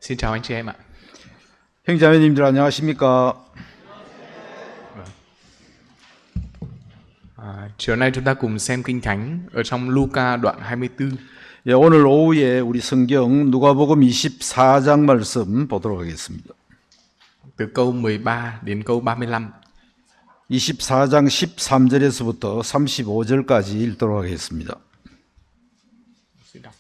Xin chào anh chị em ạ. 형제자매님들 안녕하십니까? Chiều nay chúng ta cùng xem Kinh Thánh ở trong Luca đoạn 24. 예, 오늘 오후에 우리 성경 누가복음 24장 말씀 보도록 하겠습니다. Từ câu 13 đến câu 35. 24장 13절에서부터 35절까지 읽도록 하겠습니다. Xin đọc.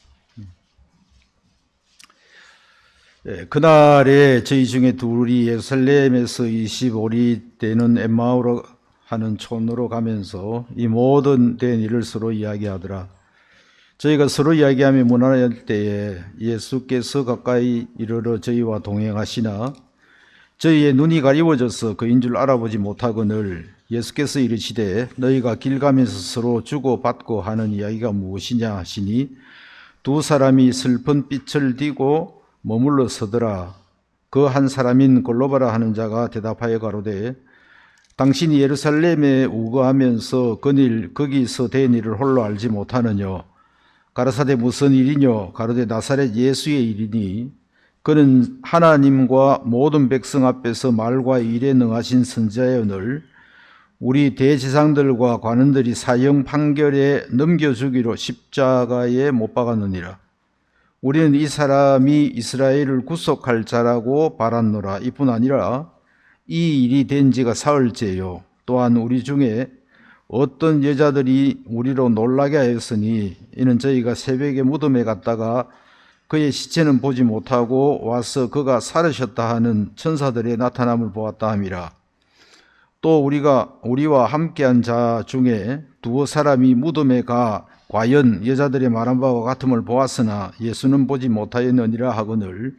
예, 그날에 저희 중에 둘이 예루살렘에서 25리 되는 엠마오로 하는 촌으로 가면서 이 모든 된 일을 서로 이야기하더라. 저희가 서로 이야기하며 무난할 때에 예수께서 가까이 이르러 저희와 동행하시나 저희의 눈이 가리워져서 그인 줄 알아보지 못하거늘 예수께서 이르시되 너희가 길 가면서 서로 주고받고 하는 이야기가 무엇이냐 하시니 두 사람이 슬픈 빛을 띠고 머물러 서더라. 그 한 사람인 골로바라 하는 자가 대답하여 가로되 당신이 예루살렘에 우거하면서 거기서 된 일을 홀로 알지 못하느뇨. 가라사대 무슨 일이뇨? 가로되 나사렛 예수의 일이니 그는 하나님과 모든 백성 앞에서 말과 일에 능하신 선지자여늘 우리 대제사장들과 관원들이 사형 판결에 넘겨주기로 십자가에 못 박았느니라. 우리는 이 사람이 이스라엘을 구속할 자라고 바랐노라. 이뿐 아니라 이 일이 된 지가 사흘째요. 또한 우리 중에 어떤 여자들이 우리로 놀라게 하였으니 이는 저희가 새벽에 무덤에 갔다가 그의 시체는 보지 못하고 와서 그가 살으셨다 하는 천사들의 나타남을 보았다 함이라. 또 우리와 함께한 자 중에 두어 사람이 무덤에 가 과연 여자들의 말한 바와 같음을 보았으나 예수는 보지 못하였느니라 하거늘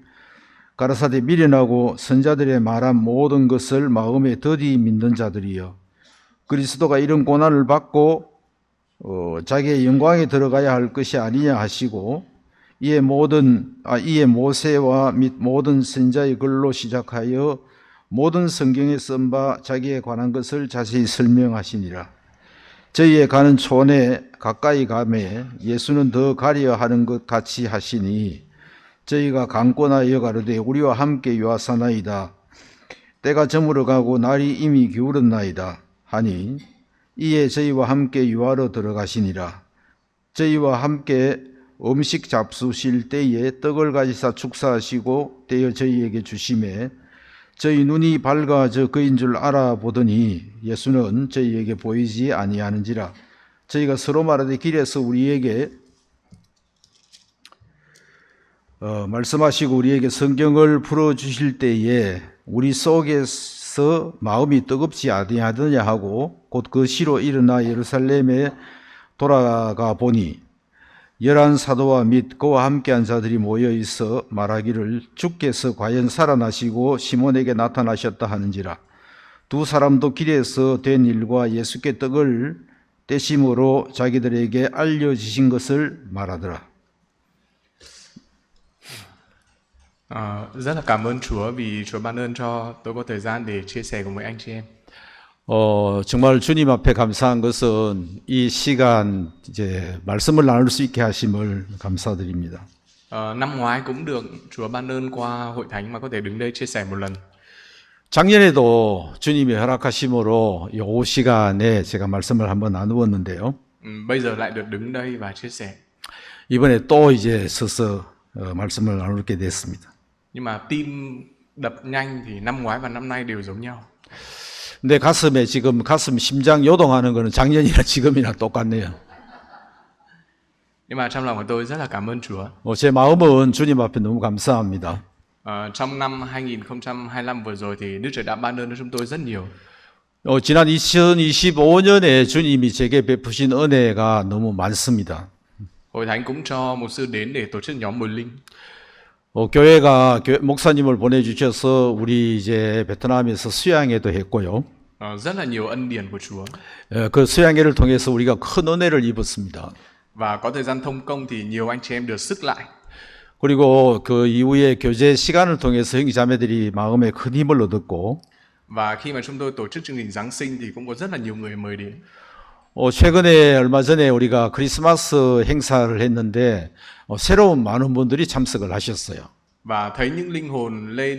가라사대 미련하고 선자들의 말한 모든 것을 마음에 더디 믿는 자들이여 그리스도가 이런 고난을 받고 자기의 영광에 들어가야 할 것이 아니냐 하시고 이에 모세와 및 모든 선자의 글로 시작하여 모든 성경에 쓴 바 자기에 관한 것을 자세히 설명하시니라. 저희의 가는 촌에 가까이 가매 예수는 더 가려 하는 것 같이 하시니 저희가 강권하여 가로되 우리와 함께 유하사나이다. 때가 저물어 가고 날이 이미 기울었나이다 하니 이에 저희와 함께 유하로 들어가시니라. 저희와 함께 음식 잡수실 때에 떡을 가지사 축사하시고 떼어 저희에게 주시매 저희 눈이 밝아져 그인 줄 알아보더니 예수는 저희에게 보이지 아니하는지라. 저희가 서로 말하되 길에서 우리에게 말씀하시고 우리에게 성경을 풀어주실 때에 우리 속에서 마음이 뜨겁지 아니하더냐 하고 곧 그 시로 일어나 예루살렘에 돌아가 보니 11 사도와 및 그와 함께한 자들이 모여 있어 말하기를 주께서 과연 살아나시고 시몬에게 나타나셨다 하는지라. 두 사람도 길에서 된 일과 예수께 떡을 떼심으로 자기들에게 알려주신 것을 말하더라. Rất là cảm ơn Chúa vì Chúa ban ơn cho tôi có thời gian để chia sẻ cùng với anh chị em. 정말 주님 앞에 감사한 것은 이 시간 이제 말씀을 나눌 수 있게 하심을 감사드립니다. Năm ngoái cũng được Chúa ban ơn qua hội thánh mà có thể đứng đây chia sẻ một lần. 작년에도 주님이 허락하심으로 이 오후 시간에 제가 말씀을 한번 나누었는데요. Bây giờ lại được đứng đây và chia sẻ. 이번에 또 이제 서서 말씀을 나누게 됐습니다. Nhưng mà tim đập nhanh thì năm ngoái và năm nay đều giống nhau. 내 가슴에 지금 심장 요동하는 거는 작년이나 지금이나 똑같네요. Nhưng mà trong lòng của tôi rất là cảm ơn Chúa. 제 마음은 주님 앞에 너무 감사합니다. Trong năm 2025 vừa rồi thì Đức Trời đã ban ơn cho chúng tôi rất nhiều. 지난 2025년에 주님이 제게 베푸신 은혜가 너무 많습니다. Hội thánh cũng cho mục sư đến để tổ chức nhóm mùi linh. 교회가 목사님을 보내주셔서 우리 이제 베트남에서 수양회도 했고요. Rất là nhiều ân điển của Chúa. 그 수양회를 통해서 우리가 큰 은혜를 입었습니다. Và có thời gian thông công thì nhiều anh chị em được sức lại. 그리고 그 이후에 교제 시간을 통해서 형제자매들이 마음에 큰 힘을 얻었고. Và khi mà chúng tôi tổ chức chương trình Giáng sinh thì cũng có rất là nhiều người mời đến. 최근에 얼마 전에 우리가 크리스마스 행사를 했는데 새로운 많은 분들이 참석을 하셨어요. Và thấy những linh hồn lên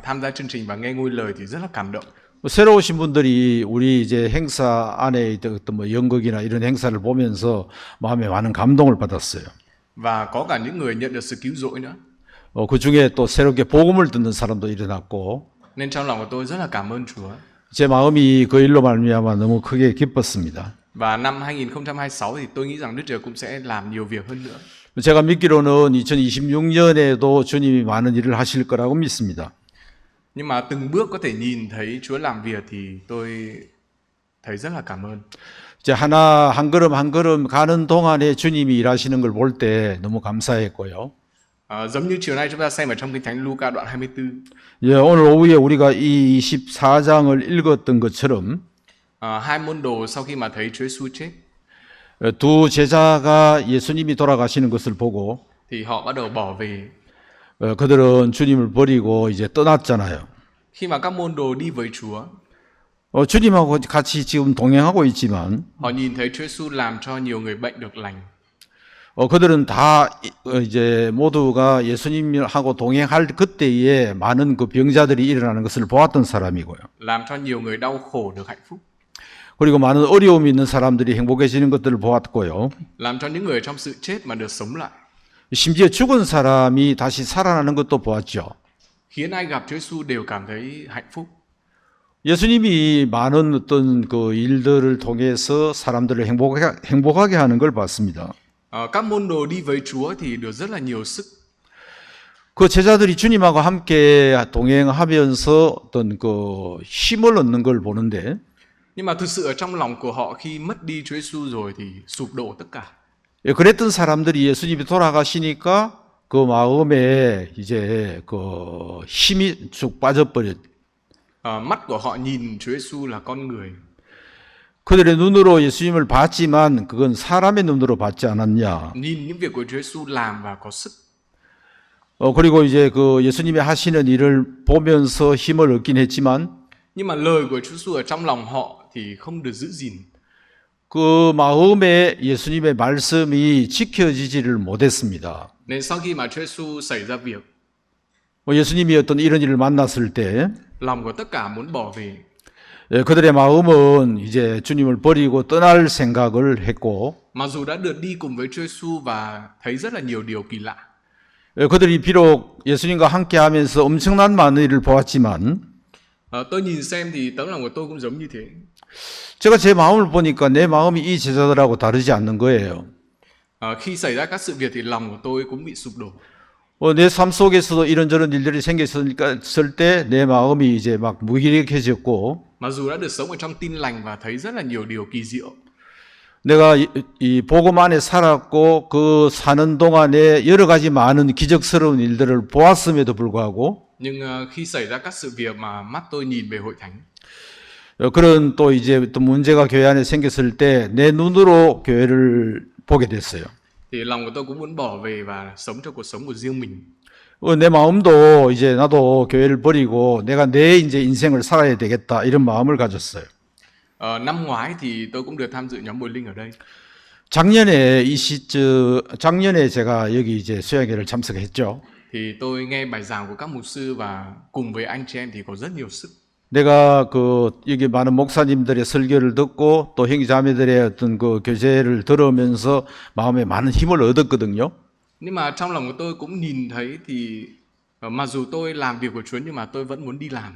tham gia chương trình và nghe ngôi lời thì rất là cảm động. 새로 오신 분들이 우리 이제 행사 안에 어떤 뭐 연극이나 이런 행사를 보면서 마음에 많은 감동을 받았어요. Và có cả những người nhận được sự cứu rỗi nữa. 그 중에 또 새롭게 복음을 듣는 사람도 일어났고, Nên trong lòng của tôi rất là cảm ơn Chúa. 제 마음이 그 일로 말미암아 너무 크게 기뻤습니다. Và năm 2026 thì tôi nghĩ rằng Đức Trời cũng sẽ làm nhiều việc hơn nữa. 제가 믿기로는 2026년에도 주님이 많은 일을 하실 거라고 믿습니다. Nhưng mà từng bước có thể nhìn thấy Chúa làm việc thì tôi thấy rất là cảm ơn. 이제 하나 한 걸음 한 걸음 가는 동안에 주님이 일하시는 걸 볼 때 너무 감사했고요. Giống như chiều nay chúng ta xem ở trong Kinh Thánh Luca đoạn 24. 예, 오늘 오후에 우리가 이 24장을 읽었던 것처럼 Hai môn đồ sau khi mà thấy Chúa Giêsu chết 두 제자가 예수님이 돌아가시는 것을 보고 thì họ bắt đầu bỏ về. 그들은 주님을 버리고 이제 떠났잖아요. Khi mà các môn đồ đi với Chúa, 주님하고 같이 지금 동행하고 있지만 họ nhìn thấy Chúa Giêsu làm cho nhiều người bệnh được lành. 그들은 다 이제 모두가 예수님하고 동행할 그때에 많은 그 병자들이 일어나는 것을 보았던 사람이고요. Làm cho nhiều người đau khổ được hạnh phúc. 그리고 많은 어려움이 있는 사람들이 행복해지는 것들을 보았고요. Làm cho những người trong sự chết mà được sống lại. 심지어 죽은 사람이 다시 살아나는 것도 보았죠. Khiến ai gặp Chúa Giêsu đều cảm thấy hạnh phúc. 예수님이 많은 어떤 그 일들을 통해서 사람들을 행복하게 하는 걸 봤습니다. Các môn đồ đi với Chúa thì được rất là nhiều sức. 그 제자들이 주님하고 함께 동행하면서 어떤 그 힘을 얻는 걸 보는데 Nhưng mà thực sự ở trong lòng của họ khi mất đi Chúa Giêsu rồi thì sụp đổ tất cả. 그랬던 사람들이 예수님이 돌아가시니까 그 마음에 이제 그 힘이 쭉 빠져버렸. Mắt của họ nhìn Chúa Giêsu là con người. 그들의 눈으로 예수님을 봤지만 그건 사람의 눈으로 봤지 않았냐. Nhìn những việc của Chúa Giêsu làm và có sức. 그리고 이제 그 예수님이 하시는 일을 보면서 힘을 얻긴 했지만 Nhưng mà lời của Chúa Giêsu ở trong lòng họ thì không được giữ gìn. 그 마음에 예수님의 말씀이 지켜지지를 못했습니다. Nên sau khi mà Chúa Giêsu xảy ra việc, 예수님이 어떤 이런 일을 만났을 때 lòng của tất cả muốn bỏ về. 그들의 마음은 이제 주님을 버리고 떠날 생각을 했고 Mặc dù đã được đi cùng với Chúa Giêsu và thấy rất là nhiều điều kỳ lạ. 그들이 비록 예수님과 함께하면서 엄청난 많은 일을 보았지만 Tôi nhìn xem thì tấm lòng của tôi cũng giống như thế. 제가 제 마음을 보니까 내 마음이 이 제자들하고 다르지 않는 거예요. Khi xảy ra các sự việc thì lòng của tôi cũng bị sụp đổ. 내 삶 속에서도 이런저런 일들이 생겼을 때 내 마음이 이제 막 무기력해졌고 Mặc dù đã được sống ở trong tin lành và thấy rất là nhiều điều kỳ diệu. 내가 이 복음 안에 살았고 그 사는 동안에 여러 가지 많은 기적스러운 일들을 보았음에도 불구하고 Nhưng khi xảy ra các sự việc mà mắt tôi nhìn về hội thánh, 그런 또 이제 또 문제가 교회 안에 생겼을 때 내 눈으로 교회를 보게 됐어요. thì lòng của tôi cũng muốn bỏ về và sống cho cuộc sống của riêng mình. 내 마음도 이제 나도 교회를 버리고 내가 내 이제 인생을 살아야 되겠다 이런 마음을 가졌어요. Năm ngoái thì tôi cũng được tham dự nhóm Mùi Linh ở đây. 작년에 제가 여기 이제 수양회를 참석했죠. Thì tôi nghe bài giảng của các mục sư và cùng với anh chị em thì có rất nhiều sức. 내가 그 여기 많은 목사님들의 설교를 듣고 또 형제자매들의 어떤 그 교제를 들으면서 마음에 많은 힘을 얻었거든요. Nhưng mà trong lòng của tôi cũng nhìn thấy thì mặc dù tôi làm việc của Chúa nhưng mà tôi vẫn muốn đi làm.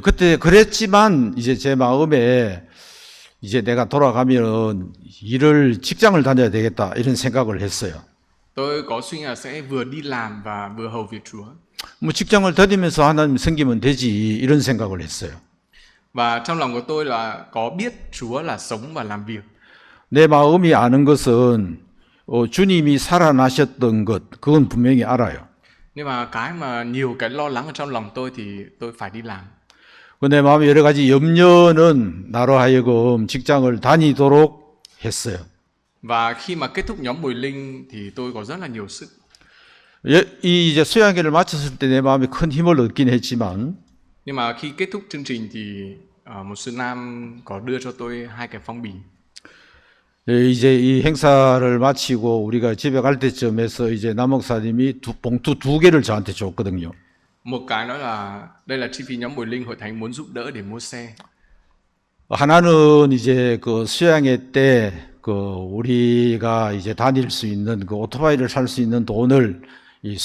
그때 그랬지만 이제 제 마음에 이제 내가 돌아가면 직장을 다녀야 되겠다 이런 생각을 했어요. Tôi có suy nghĩ là sẽ vừa đi làm và vừa hầu việc Chúa. 뭐 직장을 다니면서 하나님 섬기면 되지 이런 생각을 했어요. Và trong lòng của tôi là có biết Chúa là sống và làm việc. 내 마음이 아는 것은 주님이 살아나셨던 것 그건 분명히 알아요. Nhưng mà cái mà nhiều cái lo lắng ở trong lòng tôi thì tôi phải đi làm. 내 마음에 여러 가지 염려는 나로 하여금 직장을 다니도록 했어요. Và khi mà kết thúc nhóm Mùi Linh thì tôi có rất là nhiều sức. 이제 수양회를 마쳤을 때 내 마음에 큰 힘을 얻긴 했지만 Nhưng mà khi kết thúc chương trình thì một sư Nam có đưa cho tôi 2 cái phong bì. 예, 이제 이 행사를 마치고 우리가 집에 갈 때쯤에서 이제 남 목사님이 봉투 2개를 저한테 줬거든요. Một cái đó là đây là chi phí nhóm Bồi Linh Hội Thánh muốn giúp đỡ để mua xe. 하나는 이제 그 수양회 때 그 우리가 이제 다닐 수 있는 그 오토바이를 살 수 있는 돈을 이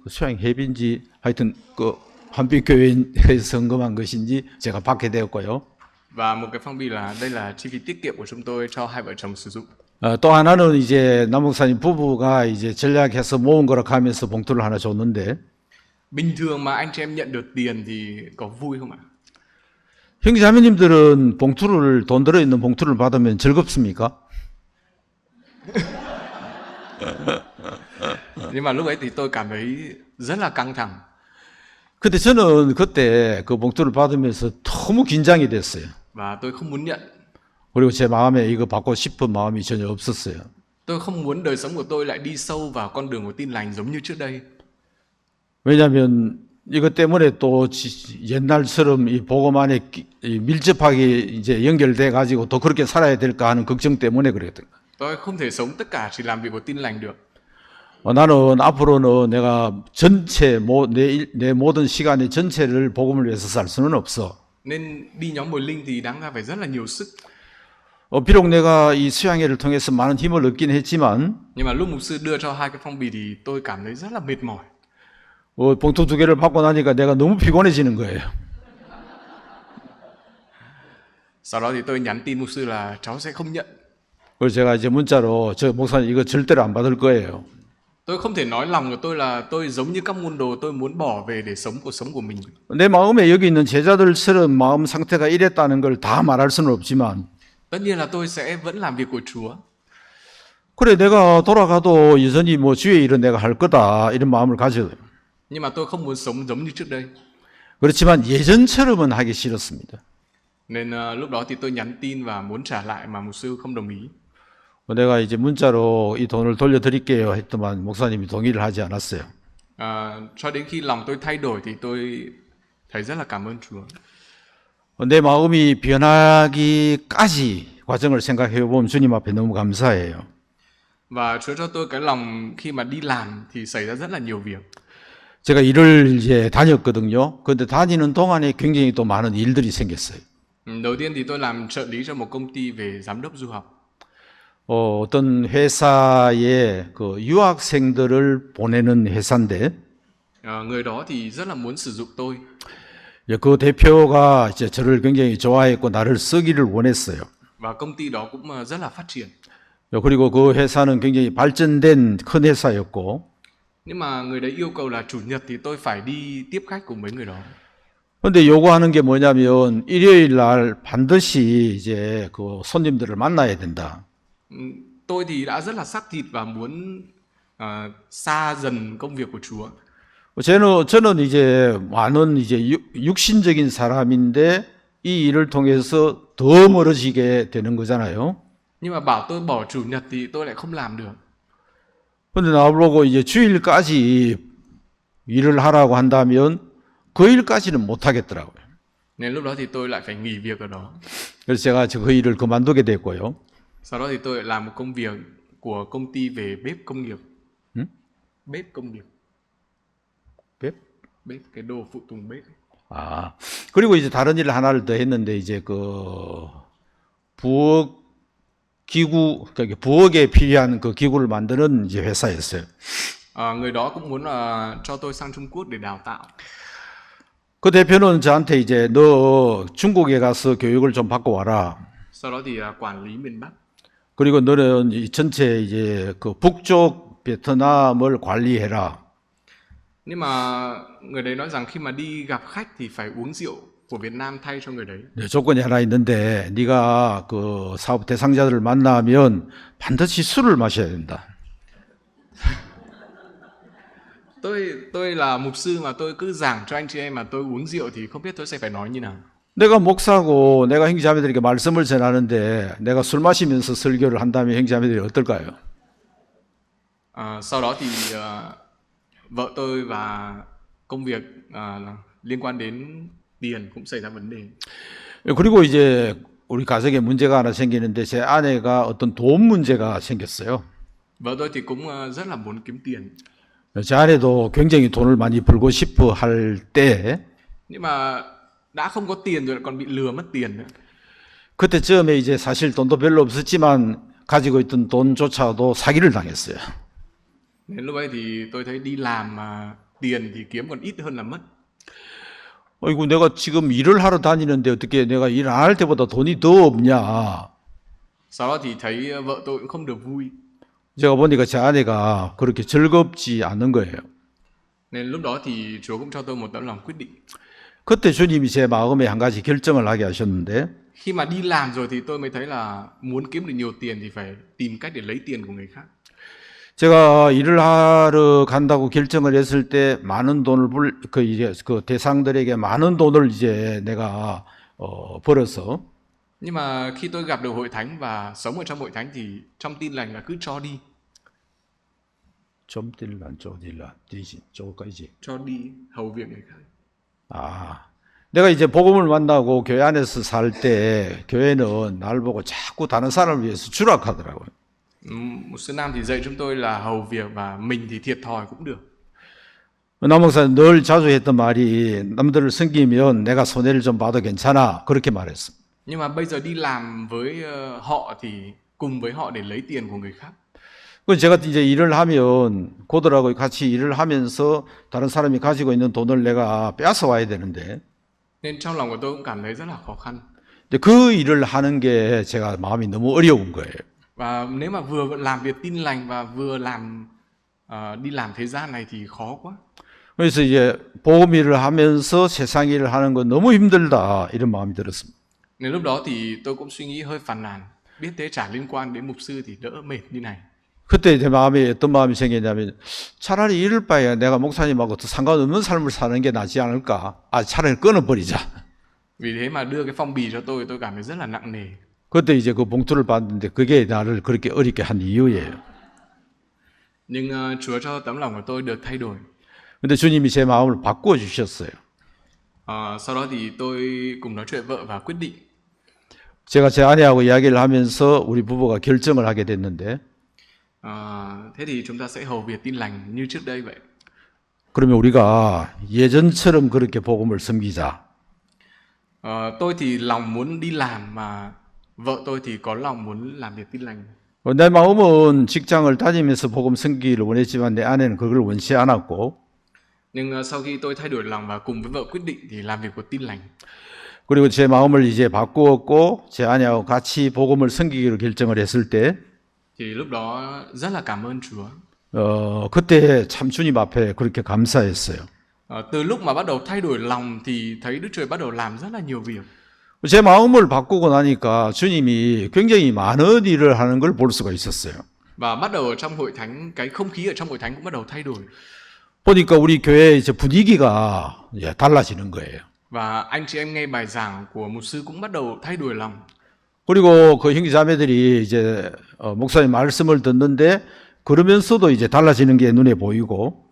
수양회비인지 하여튼 그 한빛교회에 성금한 것인지 제가 받게 되었고요. Và một cái phong bì là đây là chi phí tiết kiệm của chúng tôi cho hai vợ chồng sử dụng. 또 하나는 이제 남 목사님 부부가 이제 전략해서 모은 거라 하면서 봉투를 하나 줬는데 Bình thường mà anh chị em nhận được tiền thì có vui không ạ? 형제자매님들은 봉투를 돈 들어 있는 봉투를 받으면 즐겁습니까? Nhưng mà lúc ấy thì tôi cảm thấy rất là căng thẳng. 근데 저는 그때 그 봉투를 받으면서 너무 긴장이 됐어요. Và tôi không muốn nhận. 그리고 제 마음에 이거 받고 싶은 마음이 전혀 없었어요. Tôi không muốn đời sống của tôi lại đi sâu vào con đường của tin lành giống như trước đây. 왜냐하면 이것 때문에 또 옛날처럼 이 복음 안에 밀접하게 이제 연결돼 가지고 또 그렇게 살아야 될까 하는 걱정 때문에 그랬던 거예요. Tôi không thể sống tất cả chỉ làm việc của tin lành được. 나는 앞으로는 내가 전체 내 모든 시간의 전체를 복음을 위해서 살 수는 없어. Nên đi nhóm Bồi Linh thì đáng ra phải rất là nhiều sức. 비록 내가 이 수양회를 통해서 많은 힘을 얻긴 했지만 Nhưng mà lúc mục sư đưa cho hai cái phong bì thì tôi cảm thấy rất là mệt mỏi. 봉투 2개를 받고 나니까 내가 너무 피곤해지는 거예요. Sau đó thì tôi nhắn tin mục sư là cháu sẽ không nhận. 그래서 제가 이제 문자로 저 목사님 이거 절대로 안 받을 거예요. Tôi không thể nói lòng của tôi là tôi giống như các môn đồ, tôi muốn bỏ về để sống cuộc sống của mình. 내 마음에 여기 있는 제자들처럼 마음 상태가 이랬다는 걸 다 말할 수는 없지만 Tất nhiên là tôi sẽ vẫn làm việc của Chúa. 그래 내가 돌아가도 여전히 뭐 주의 일은 내가 할 거다 이런 마음을 가져요. Nhưng mà tôi không muốn sống giống như trước đây. 그렇지만 예전처럼은 하기 싫었습니다. Nên lúc đó thì tôi nhắn tin và muốn trả lại mà mục sư không đồng ý. 내가 이제 문자로 이 돈을 돌려드릴게요 했더만 목사님이 동의를 하지 않았어요. Cho đến khi lòng tôi thay đổi thì tôi thấy rất là cảm ơn Chúa. 내 마음이 변하기까지 과정을 생각해 보면 주님 앞에 너무 감사해요. Và Chúa cho tôi cái lòng khi mà đi làm thì xảy ra rất là nhiều việc. 제가 일을 이제 다녔거든요. 그런데 다니는 동안에 굉장히 또 많은 일들이 생겼어요. Đầu tiên thì tôi làm trợ lý cho một công ty về giám đốc du học. 어떤 회사에 그 유학생들을 보내는 회사인데 Người đó thì rất là muốn sử dụng tôi. 그 대표가 이제 저를 굉장히 좋아했고 나를 쓰기를 원했어요. Và công ty đó cũng rất là phát triển. 그리고 그 회사는 굉장히 발전된 큰 회사였고 Nhưng mà người đấy yêu cầu là chủ nhật thì tôi phải đi tiếp khách cùng với người đó. 근데 요구하는 게 뭐냐면 일요일 날 반드시 이제 그 손님들을 만나야 된다. Tôi thì đã rất là xác thịt và muốn xa dần công việc của Chúa. 저는 이제 많은 이제 육신적인 사람인데 이 일을 통해서 더 멀어지게 되는 거잖아요. Nhưng mà bảo tôi bỏ chủ nhật thì tôi lại không làm được. 근데 나보고 이제 주일까지 일을 하라고 한다면 그 일까지는 못 하겠더라고요. Nên lúc đó thì tôi lại phải nghỉ việc ở đó. 그래서 제가 그 일을 그만두게 됐고요. Sau đó thì tôi lại làm một công việc của công ty về bếp công nghiệp. Bếp công nghiệp. bếp cái đồ phụ tùng bếp. 그리고 이제 다른 일 하나를 더 했는데 이제 그 부엌 기구, 그러니까 부엌에 필요한 그 기구를 만드는 이제 회사였어요. Người đó cũng muốn cho tôi sang Trung Quốc để đào tạo. 그 대표는 저한테 이제 너 중국에 가서 교육을 좀 받고 와라. Sau đó thì quản lý miền Bắc. 그리고 너는 이 전체 이제 그 북쪽 베트남을 관리해라. Nhưng mà người đấy nói rằng khi mà đi gặp khách thì phải uống rượu của Việt Nam thay cho người đấy. 조건이 하나 있는데 네가 그 사업 대상자들을 만나면 반드시 술을 마셔야 된다. Tôi là mục sư mà tôi cứ giảng cho anh chị em mà tôi uống rượu thì không biết tôi sẽ phải nói như nào. 내가 목사고 내가 형제자매들에게 말씀을 전하는데 내가 술 마시면서 설교를 한다면 형제자매들이 어떨까요? Sau đó thì vợ tôi và công việc liên quan đến tiền cũng xảy ra vấn đề. 그리고 이제 우리 가정에 문제가 하나 생기는데 제 아내가 어떤 돈 문제가 생겼어요. Vợ tôi thì cũng rất là muốn kiếm tiền. 제 아내도 굉장히 돈을 많이 벌고 싶어 할 때, Nhưng mà đã không có tiền rồi lại còn bị lừa mất tiền nữa. 그때쯤에 이제 사실 돈도 별로 없었지만 가지고 있던 돈조차도 사기를 당했어요. Đến lúc ấy thì tôi thấy đi làm mà tiền thì kiếm còn ít hơn là mất. 어이구, 내가 지금 일을 하러 다니는데 어떻게 내가 일 안 할 때보다 돈이 더 없냐. Sau đó thì thấy vợ tôi cũng không được vui. 제가 보니까 제 아내가 그렇게 즐겁지 않은 거예요. Nên lúc đó thì Chúa cũng cho tôi một tấm lòng quyết định. 그때 주님이 제 마음에 한 가지 결정을 하게 하셨는데, Khi mà đi làm rồi thì tôi mới thấy là muốn kiếm được nhiều tiền thì phải tìm cách để lấy tiền của người khác. 제가 일을 하러 간다고 결정을 했을 때 많은 돈을 이제 그 대상들에게 많은 돈을 이제 내가 벌어서, Nhưng mà khi tôi gặp được hội thánh và sống ở trong hội thánh thì trong tin lành là cứ cho đi, 좀 딜란 쪼딜란 디신 쪼까지. cho đi hầu việc người khác. 아, 내가 이제 복음을 만나고 교회 안에서 살 때 교회는 날 보고 자꾸 다른 사람을 위해서 주락하더라고요. Một sư nam thì dạy chúng tôi là hầu việc và mình thì thiệt thòi cũng được. 남 목사는 늘 자주 했던 말이 남들을 섬기면 내가 손해를 좀 봐도 괜찮아. 그렇게 말했어. Nhưng mà bây giờ đi làm với họ thì cùng với họ để lấy tiền của người khác. 그 제가 이제 일을 하면 고들하고 같이 일을 하면서 다른 사람이 가지고 있는 돈을 내가 빼앗아 와야 되는데, Nên trong lòng của tôi cũng cảm thấy rất là khó khăn. 근데 그 일을 하는 게 제가 마음이 너무 어려운 거예요. Và nếu mà vừa làm việc tin lành và vừa đi làm thế gian này thì khó quá. 그래서 이제 복음 일을 하면서 세상 일을 하는 건 너무 힘들다 이런 마음이 들었습니다. Nên lúc đó thì tôi cũng suy nghĩ hơi phàn nàn. Biết thế chả liên quan đến mục sư thì đỡ mệt như này. 그때 제 마음에 어떤 마음이 생겼냐면 차라리 이럴 바에 내가 목사님하고 더 상관없는 삶을 사는 게 낫지 않을까? 차라리 끊어버리자. Vì thế mà đưa cái phong bì cho tôi cảm thấy rất là nặng nề. 그때 이제 그 봉투를 받는데 그게 나를 그렇게 어렵게 한 이유예요. Nhưng Chúa cho tấm lòng của tôi được thay đổi. 근데 주님이 제 마음을 바꾸어 주셨어요. Sau đó thì tôi cùng nói chuyện vợ và quyết định. 제가 제 아내하고 이야기를 하면서 우리 부부가 결정을 하게 됐는데, Thế thì chúng ta sẽ hầu việc tin lành như trước đây vậy. 그러면 우리가 예전처럼 그렇게 복음을 섬기자. Tôi thì lòng muốn đi làm mà vợ tôi thì có lòng muốn làm việc tin lành. 내 마음은 직장을 다니면서 복음 섬기기를 원했지만 내 아내는 그걸 원치 않았고, Nhưng sau khi tôi thay đổi lòng và cùng với vợ quyết định thì làm việc của tin lành. 그리고 제 마음을 이제 바꾸었고 제 아내하고 같이 복음을 섬기기로 결정을 했을 때, Thì lúc đó rất là cảm ơn Chúa. 그때 참 주님 앞에 그렇게 감사했어요. Từ lúc mà bắt đầu thay đổi lòng thì thấy Đức Trời bắt đầu làm rất là nhiều việc. 제 마음을 바꾸고 나니까 주님이 굉장히 많은 일을 하는 걸 볼 수가 있었어요. Và bắt đầu ở trong hội thánh, cái không khí ở trong hội thánh cũng bắt đầu thay đổi. 보니까 우리 교회 이제 분위기가 달라지는 거예요. Và anh chị em nghe bài giảng của mục sư cũng bắt đầu thay đổi lòng. 그리고 그 형제자매들이 이제 목사님 말씀을 듣는데 그러면서도 이제 달라지는 게 눈에 보이고,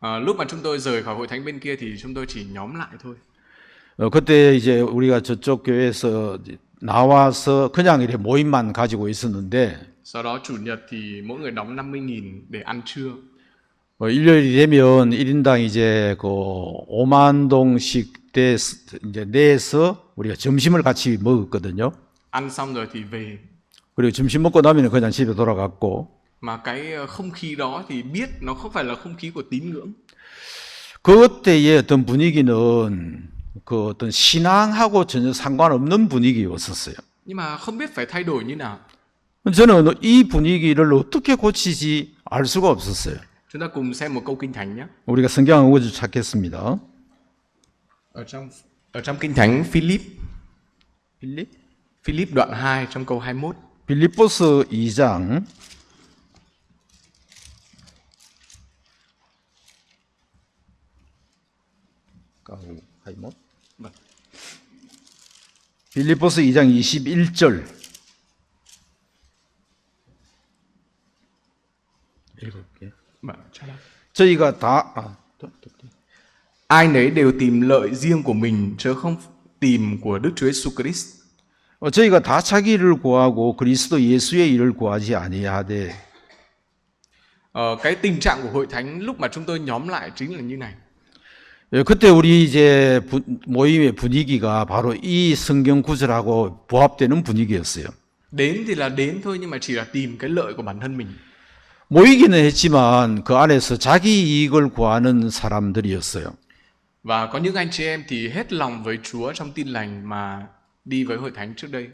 Lúc mà chúng tôi rời khỏi hội thánh bên kia thì chúng tôi chỉ nhóm lại thôi. 그때 이제 우리가 저쪽 교회에서 나와서 그냥 이렇게 모임만 가지고 있었는데, Sau đó chủ nhật thì mỗi người đóng 50.000 để ăn trưa. 일요일이 되면 1인당 이제 그 5만 동씩 이제 내서 우리가 점심을 같이 먹었거든요. Ăn xong rồi thì về. 그리고 점심 먹고 나면 그냥 집에 돌아갔고, Mà cái không khí đó thì biết nó không phải là không khí của tín ngưỡng. 그때의 어떤 분위기는 그 어떤 신앙하고 전혀 상관없는 분위기였었어요. Nhưng mà không biết phải thay đổi như nào. 저는 이 분위기를 어떻게 고치지 알 수가 없었어요. Chúng ta cùng xem một câu kinh thánh nhé. 우리가 성경 한 구절 찾겠습니다. Ở trong kinh thánh Philip đoạn 2 trong câu 21. 빌립보서 2장 21. 빌립보서 2장 21절 읽을게요. 저희가 다 Ai nấy đều tìm lợi riêng của mình chứ không tìm của Đức Chúa Giêsu Christ. 저희가 다 자기 일을 구하고 그리스도 예수의 일을 구하지 아니하되 Cái tình trạng của hội thánh lúc mà chúng tôi nhóm lại chính là như này. 그때 우리 이제 모임의 분위기가 바로 이 성경 구절하고 부합되는 분위기였어요. Đến thì là đến thôi, nhưng mà chỉ là tìm cái lợi của bản thân mình. 모이기는 했지만 그 안에서 자기 이익을 구하는 사람들이었어요. Và có những anh chị em thì hết lòng với Chúa trong tin lành mà đi với hội thánh trước đây.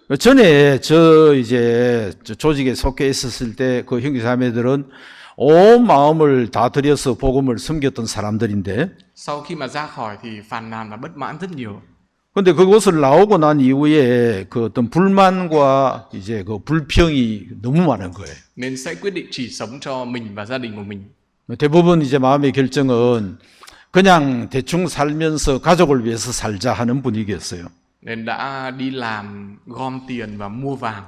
전에 저 이제 조직에 속해 있었을 때 그 형제자매들은 온 마음을 다 들여서 복음을 섬겼던 사람들인데, Sau khi mà ra khỏi thì phàn nàn và bất mãn rất nhiều. 근데 그곳을 나오고 난 이후에 그 어떤 불만과 이제 그 불평이 너무 많은 거예요. Nên sẽ quyết định chỉ sống cho mình và gia đình của mình. 대부분 이제 마음의 결정은 그냥 대충 살면서 가족을 위해서 살자 하는 분위기였어요. Nên đã đi làm gom tiền và mua vàng.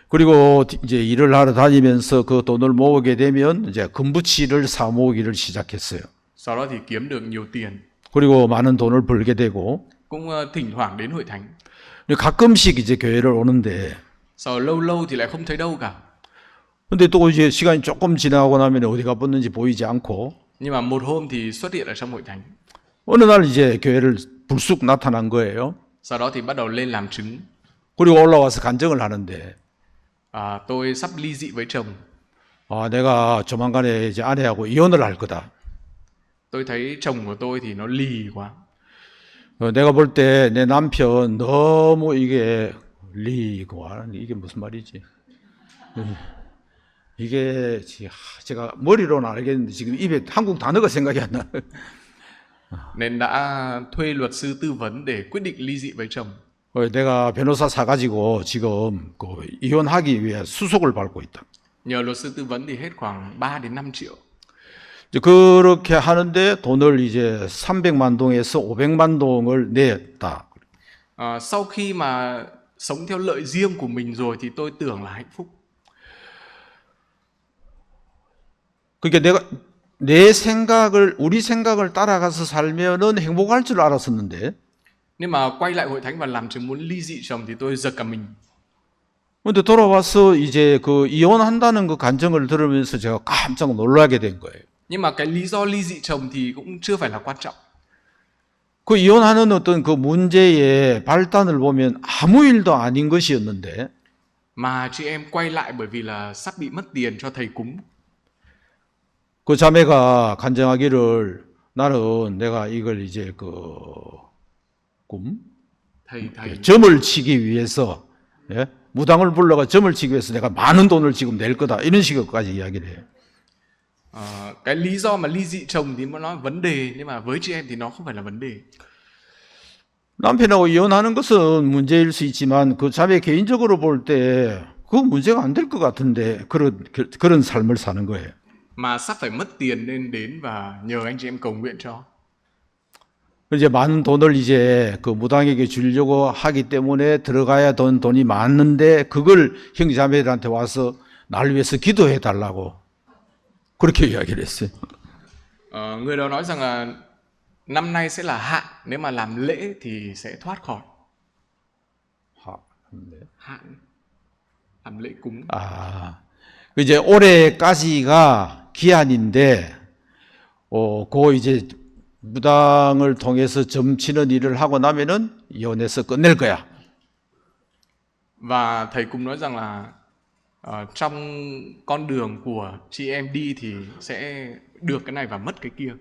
그리고 이제 일을 하러 다니면서 그 돈을 모으게 되면 이제 금부치를 사 모으기를 시작했어요. Sau đó thì kiếm được nhiều tiền. 그리고 많은 돈을 벌게 되고, Cũng thỉnh thoảng đến hội thánh. 가끔씩 이제 교회를 오는데, Sau lâu lâu thì lại không thấy đâu cả. 근데 또 이제 시간이 조금 지나고 나면 어디가 붙는지 보이지 않고, Nhưng mà một hôm thì xuất hiện ở trong hội thánh. 어느 날 이제 교회를 불쑥 나타난 거예요. Sau đó thì bắt đầu lên làm chứng. 그리고 올라와서 간증을 하는데, Tôi sắp ly dị với chồng. 내가 조만간에 이제 아내하고 이혼을 할 거다. Tôi thấy chồng của tôi thì nó lì quá. 내가 볼 때 내 남편 너무 이게 리고 이게 무슨 말이지? 이게 제가 머리로는 알겠는데 지금 입에 한국 단어가 생각이 안 나. Nên đã thuê luật sư tư vấn để quyết định ly dị với chồng. 내가 변호사 사가지고 지금 그 이혼하기 위해 수속을 밟고 있다. Nhờ luật sư tư vấn thì hết khoảng 3 đến 5 triệu. 그렇게 하는데 돈을 이제 300만 동에서 500만 동을 냈다. Sau khi mà sống theo lợi riêng của mình rồi thì tôi tưởng là hạnh phúc. 그러니까 내가 내 생각을 우리 생각을 따라가서 살면은 행복할 줄 알았었는데, Nhưng mà quay lại hội thánh và làm chứng muốn ly dị chồng thì tôi giật cả mình. 근데 돌아와서 이제 그 이혼한다는 그 간증을 들으면서 제가 깜짝 놀라게 된 거예요. Nhưng mà cái lý do ly dị chồng thì cũng chưa phải là quan trọng. 그 이혼하는 어떤 그 문제의 발단을 보면 아무 일도 아닌 것이었는데, Mà chị em quay lại bởi vì là sắp bị mất tiền cho thầy cúng. 그 자매가 간증하기를 나는 내가 이걸 이제 Thầy 점을 치기 위해서, 예? 무당을 불러가 점을 치기 위해서 내가 많은 돈을 지금 낼 거다, 이런 식으로까지 이야기를 해요. Cái lý do mà ly dị chồng thì nó vấn đề, nhưng mà với chị em thì nó không phải là vấn đề. 남편하고 이혼하는 것은 문제일 수 있지만 그 자매 개인적으로 볼 때 그거 문제가 안 될 것 같은데 그런 삶을 사는 거예요. Mà sắp phải mất tiền nên đến và nhờ anh chị em cầu nguyện cho. 이제 많은 돈을 이제 그 무당에게 주려고 하기 때문에 들어가야 돈이 많은데 그걸 형제자매들한테 와서 날 위해서 기도해 달라고 그렇게 이야기를 했어요. Người đó nói rằng là năm nay sẽ là hạn, nếu mà làm lễ thì sẽ thoát khỏi. Hạn, làm lễ cúng. 이제 올해까지가 기한인데, 그 이제 무당을 통해서 점치는 일을 하고 나면은 이혼해서 끝낼 거야. Và thầy cũng nói rằng là trong con đường của chị em đi thì sẽ được cái này và mất cái kia.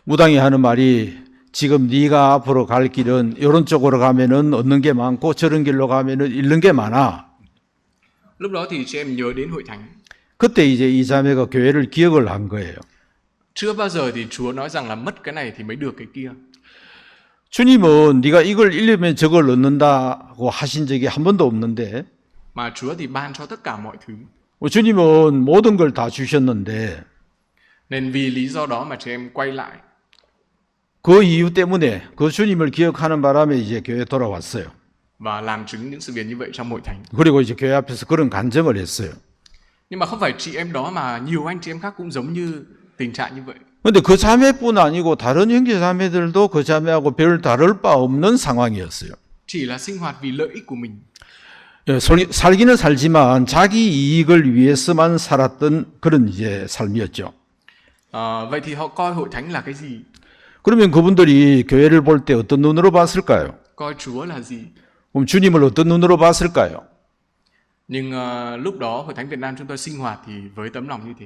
무당이 하는 말이 지금 네가 앞으로 갈 길은 이런 쪽으로 가면은 얻는 게 많고 저런 길로 가면은 잃는 게 많아. Lúc đó thì chị em nhớ đến hội thánh. 그때 이제 이 자매가 교회를 기억을 한 거예요. Chưa bao giờ thì Chúa nói rằng là mất cái này thì mới được cái kia. 주님은 네가 이걸 잃으면 저걸 얻는다고 하신 적이 한 번도 없는데, Mà Chúa thì ban cho tất cả mọi thứ. 주님은 모든 걸 다 주셨는데, Nên vì lý do đó mà chị em quay lại. 그 이유 때문에 그 주님을 기억하는 바람에 이제 교회에 돌아왔어요. Và làm chứng những sự việc như vậy trong hội thánh. 그리고 이제 교회 앞에서 그런 간증을 했어요. Nhưng mà không phải chị em đó mà nhiều anh chị em khác cũng giống như tình trạng như vậy. 근데 그 자매뿐 아니고 다른 형제 자매들도 그 자매하고 별 다를 바 없는 상황이었어요. chỉ là sinh hoạt vì lợi ích của mình. 예, 살기는 살지만 자기 이익을 위해서만 살았던 그런 이제 삶이었죠. Vậy thì họ coi hội thánh là cái gì? 그러면 그분들이 교회를 볼 때 어떤 눈으로 봤을까요? Coi Chúa là gì? 그럼 주님을 어떤 눈으로 봤을까요? Nhưng lúc đó hội thánh Việt Nam chúng tôi sinh hoạt thì với tấm lòng như thế.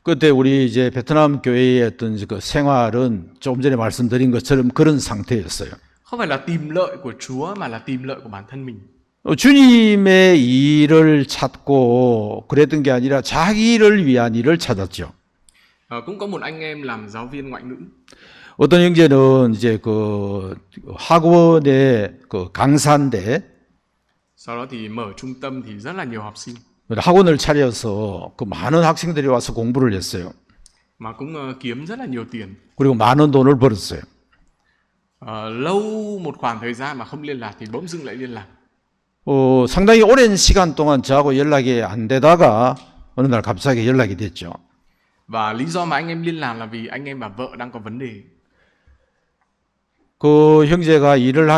그때 우리 이제 베트남 교회의 어떤 그 생활은 조금 전에 말씀드린 것처럼 그런 상태였어요. Không phải là tìm lợi của Chúa mà là tìm lợi của bản thân mình. 주님의 일을 찾고 그랬던 게 아니라 자기를 위한 일을 찾았죠. Cũng có một anh em làm giáo viên ngoại ngữ. 어떤 형제는 이제 그 학원의 그 강사인데 Sau đó thì mở trung tâm thì rất là nhiều học sinh. 학원을 차려서 그 많은 학생들이 와서 공부를 했어요. Mà cũng kiếm rất là nhiều tiền. 그리고 많은 돈을 벌었어요. Lâu một khoảng thời gian mà không liên lạc thì bỗng dưng lại liên lạc. 상당히 오랜 시간 동안 저하고 연락이 안 되다가 어느 날 갑자기 연락이 됐죠. Và lý do mà anh em liên lạc là vì anh em và vợ đang có vấn đề. 그 형제가 일을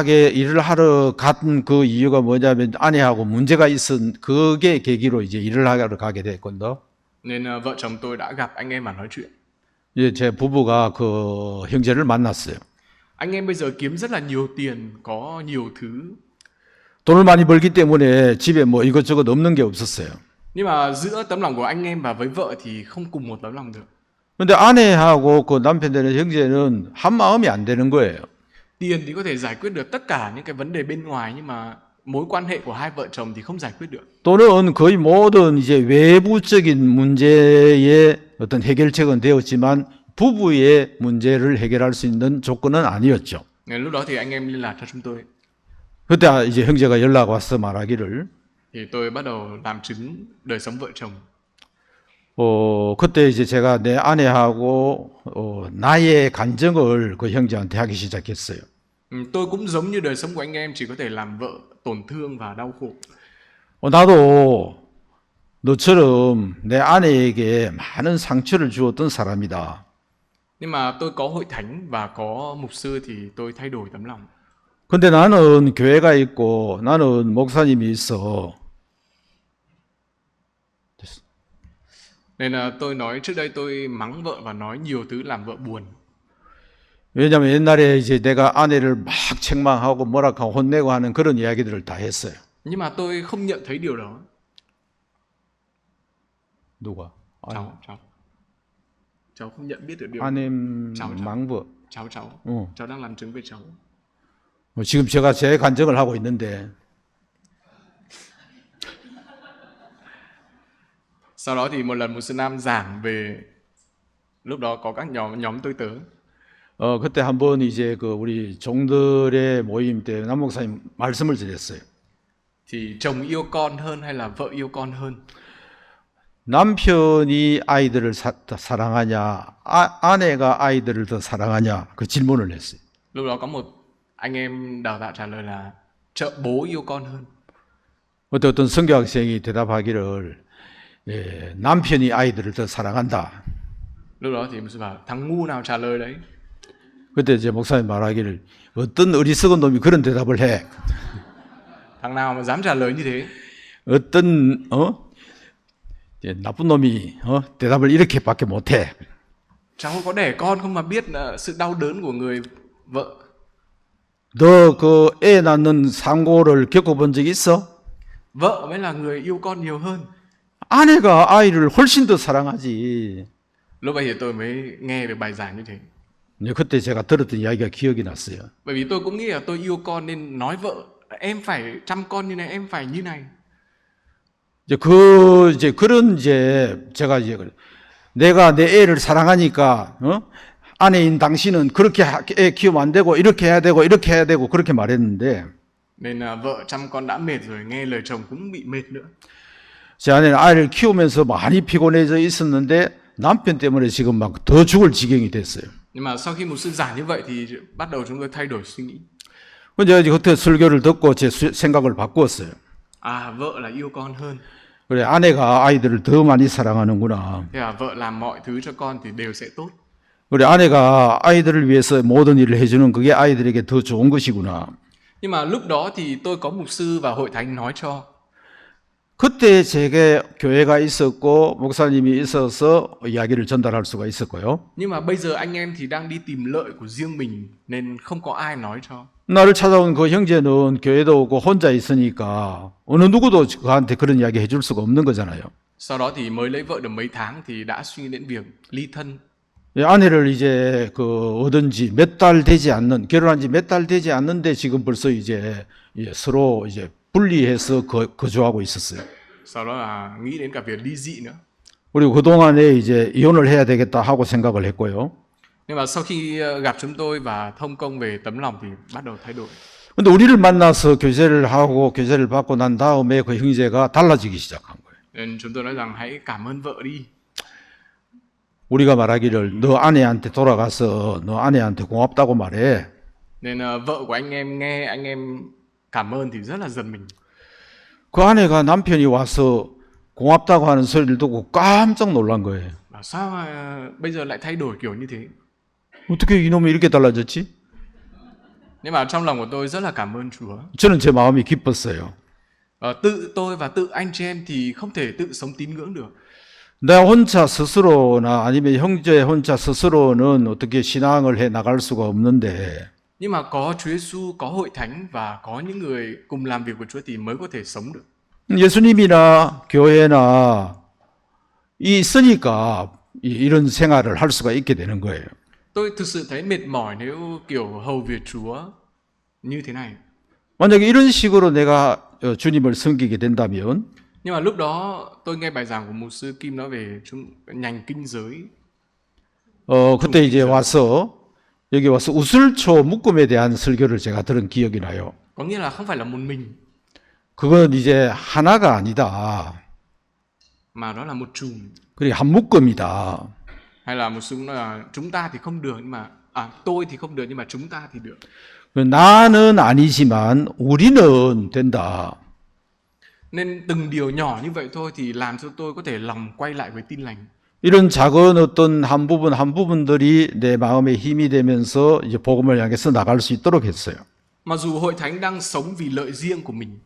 하러 간 그 이유가 뭐냐면 아내하고 문제가 있은 그게 계기로 이제 일을 하러 가게 됐거든요. Nên vợ chồng tôi đã gặp anh em và nói chuyện. 이제 제 부부가 그 형제를 만났어요. Anh em bây giờ kiếm rất là nhiều tiền, có nhiều thứ. 돈을 많이 벌기 때문에 집에 뭐 이것저것 없는 게 없었어요. Nhưng mà giữa tấm lòng của anh em và với vợ thì không cùng một tấm lòng được. 근데 아내하고 그 남편 되는 형제는 한 마음이 안 되는 거예요. Tiền thì có thể giải quyết được tất cả những cái vấn đề bên ngoài nhưng mà mối quan hệ của hai vợ chồng thì không giải quyết được. 또는 거의 모든 이제 외부적인 문제의 어떤 해결책은 되었지만 부부의 문제를 해결할 수 있는 조건은 아니었죠. Lúc đó thì anh em liên lạc cho chúng tôi. 그때 이제 형제가 연락 와서 말하기를 Thì tôi bắt đầu làm chứng đời sống vợ chồng. 그때 이제 제가 내 아내하고 나의 간증을 그 형제한테 하기 시작했어요. Tôi cũng giống như đời sống của anh em, chỉ có thể làm vợ tổn thương và đau khổ. 나도 너처럼 내 아내에게 많은 상처를 주었던 사람이다. Nhưng mà tôi có hội thánh và có mục sư thì tôi thay đổi tấm lòng. 근데 나는 교회가 있고 나는 목사님이 있어. Nên là tôi nói trước đây tôi mắng vợ và nói nhiều thứ làm vợ buồn. 왜냐하면 옛날에 이제 내가 아내를 막 책망하고 뭐라고 혼내고 하는 그런 이야기들을 다 했어요. Nhưng mà tôi không nhận thấy điều đó. 누가? Cháu không nhận biết được điều đó. 아내 cháu. 망부. Cháu. Cháu đang làm chứng với cháu. 지금 제가 제 간증을 하고 있는데 Sau đó thì một lần một sư Nam giảng về, lúc đó có các nhóm tôi tớ. 그때 한번 이제 그 우리 종들의 모임 때 남 목사님 말씀을 드렸어요. Thì chồng yêu con hơn hay là vợ yêu con hơn? 남편이 아이들을 사랑하냐, 아내가 아이들을 더 사랑하냐 그 질문을 했어요. Lúc đó có một anh em đào tạo trả lời là bố yêu con hơn. 어떤 성경학생이 대답하기를 남편이 아이들을 더 사랑한다. Lúc đó thì sư bảo thằng ngu nào trả lời đấy? 그때 이제 목사님 말하기를 어떤 어리석은 놈이 그런 대답을 해. Thằng nào mà dám trả lời như thế? 어떤 나쁜 놈이 대답을 이렇게밖에 못해. Cháu có đẻ con không mà biết sự đau đớn của người vợ. 너 그 애 낳는 상고를 겪어본 적 있어? Vợ mới là người yêu con nhiều hơn. 아내가 아이를 훨씬 더 사랑하지. Lúc bây giờ tôi mới nghe được bài giảng như thế. 그때 제가 들었던 이야기가 기억이 났어요. Bởi vì tôi cũng nghĩ là tôi yêu con nên nói vợ em phải chăm con như này, em phải như này. 이제 그런 제가 내가 내 애를 사랑하니까 아내인 당신은 그렇게 애 키우면 안 되고 이렇게 해야 되고 이렇게 해야 되고 그렇게 말했는데. Nên là vợ chăm con đã mệt rồi, nghe lời chồng cũng bị mệt nữa. 제 아내는 아이를 키우면서 많이 피곤해져 있었는데 남편 때문에 지금 막 더 죽을 지경이 됐어요. Nhưng mà sau khi một sư giảng như vậy thì bắt đầu chúng tôi thay đổi suy nghĩ. 근데 그때 설교를 듣고 제 생각을 바꾸었어요. Vợ là yêu con hơn. 그래, 아내가 아이들을 더 많이 사랑하는구나. Thế vợ làm mọi thứ cho con thì đều sẽ tốt. 그래, 아내가 아이들을 위해서 모든 일을 해주는 그게 아이들에게 더 좋은 것이구나. Nhưng mà lúc đó thì tôi có mục sư và hội thánh nói cho. 그때 제게 교회가 있었고 목사님이 있어서 이야기를 전달할 수가 있었고요. Nhưng mà bây giờ anh em thì đang đi tìm lợi của riêng mình nên không có ai nói cho. 나를 찾아온 그 형제는 교회도 없고 혼자 있으니까 어느 누구도 그한테 그런 이야기 해줄 수가 없는 거잖아요. Sau đó thì mới lấy vợ được mấy tháng thì đã suy nghĩ đến việc ly thân. 아내를 이제 얻은 지 몇 달 되지 않는, 결혼한 지 몇 달 되지 않는데 지금 벌써 이제 서로 이제 분리해서 거주하고 있었어요. Sau đó là nghĩ đến cả việc ly dị nữa. 그리고 그동안에 이제 이혼을 해야 되겠다 하고 생각을 했고요. Nhưng mà sau khi gặp chúng tôi và thông công về tấm lòng thì bắt đầu thay đổi. 근데 우리를 만나서 교제를 하고 교제를 받고 난 다음에 그 형제가 달라지기 시작한 거예요. Nên chúng tôi nói rằng hãy cảm ơn vợ đi. 우리가 말하기를 너 아내한테 돌아가서 너 아내한테 고맙다고 말해. Nên vợ của anh em nghe anh em cảm ơn thì rất là giật mình. 그 아내가 남편이 와서 고맙다고 하는 소리를 듣고 깜짝 놀란 거예요. Bảo sao mà bây giờ lại thay đổi kiểu như thế? 어떻게 이놈이 이렇게 달라졌지? Nhưng mà trong lòng của tôi rất là cảm ơn Chúa. 저는 제 마음이 기뻤어요. Tự tôi và tự anh chị em thì không thể tự sống tín ngưỡng được. 내가 혼자 스스로나 아니면 형제 혼자 스스로는 어떻게 신앙을 해 나갈 수가 없는데 Nhưng mà có Chúa Giêsu, có hội thánh và có những người cùng làm việc của Chúa thì mới có thể sống được. 예수님이나 교회나 있으니까 이런 생활을 할 수가 있게 되는 거예요. Tôi thực sự thấy mệt mỏi nếu kiểu hầu việc Chúa như thế này. 만약에 이런 식으로 내가 주님을 섬기게 된다면 Nhưng mà lúc đó tôi nghe bài giảng của mục sư Kim nói về nhành kinh giới. 그때 이제 와서 여기 와서 우슬초 묶음에 대한 설교를 제가 들은 기억이 나요. Có nghĩa là không phải là một mình 그건 이제 하나가 아니다. mà đó là một chùm. 그리고 한 묶음이다. Hay là một sư nói là chúng ta thì không được nhưng mà tôi thì không được nhưng mà chúng ta thì được. 나는 아니지만 우리는 된다. Nên từng điều nhỏ như vậy thôi thì làm cho tôi có thể lòng quay lại với tin lành. 이런 작은 어떤 한 부분들이 내 마음에 힘이 되면서 이제 복음을 향해서 나갈 수 있도록 했어요. Mặc dù hội thánh đang sống vì lợi riêng của mình.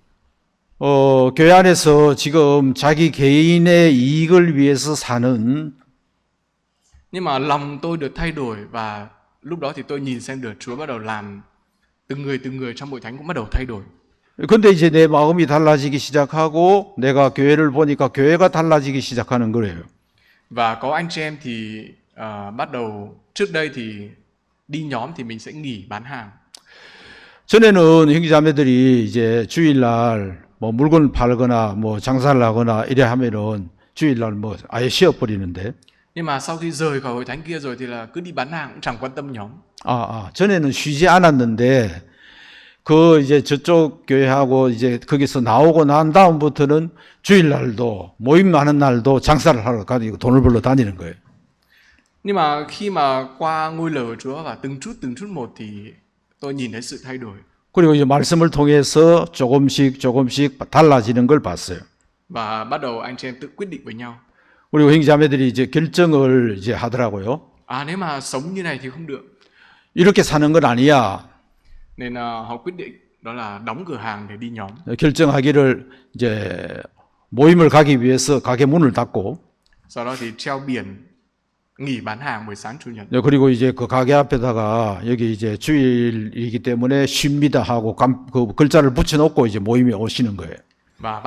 교회 안에서 지금 자기 개인의 이익을 위해서 사는 Nhưng mà lòng tôi được thay đổi và lúc đó thì tôi nhìn xem được Chúa bắt đầu làm từng người trong hội thánh cũng bắt đầu thay đổi. 근데 이제 내 마음이 달라지기 시작하고 내가 교회를 보니까 교회가 달라지기 시작하는 거예요. Và có anh chị em thì bắt đầu trước đây thì đi nhóm thì mình sẽ nghỉ bán hàng. 전에는 형제자매들이 이제 주일날 뭐 물건을 팔거나 뭐 장사를 하거나 이래 하면은 주일날 뭐 아예 쉬어버리는데. Nhưng mà sau khi rời khỏi hội thánh kia rồi thì là cứ đi bán hàng cũng chẳng quan tâm nhóm. 전에는 쉬지 않았는데 그 이제 저쪽 교회하고 이제 거기서 나오고 난 다음부터는 주일날도 모임 많은 날도 장사를 하러 가지고 돈을 벌러 다니는 거예요. Nhưng mà khi mà qua ngôi lời của Chúa và từng chút một thì tôi nhìn thấy sự thay đổi. 그리고 이제 말씀을 통해서 조금씩 달라지는 걸 봤어요. Và bắt đầu anh chị em tự quyết định với nhau. 그리고 형제자매들이 이제 결정을 이제 하더라고요. Nếu mà sống như này thì không được. 이렇게 사는 건 아니야. Nên họ quyết định đó là đóng cửa hàng để đi nhóm. 결정하기를 이제 모임을 가기 위해서 가게 문을 닫고. Sau đó thì treo biển nghỉ bán hàng buổi sáng chủ nhật. 그리고 이제 그 가게 앞에다가 여기 이제 주일이기 때문에 쉽니다 하고 그 글자를 붙여놓고 이제 모임에 오시는 거예요. Và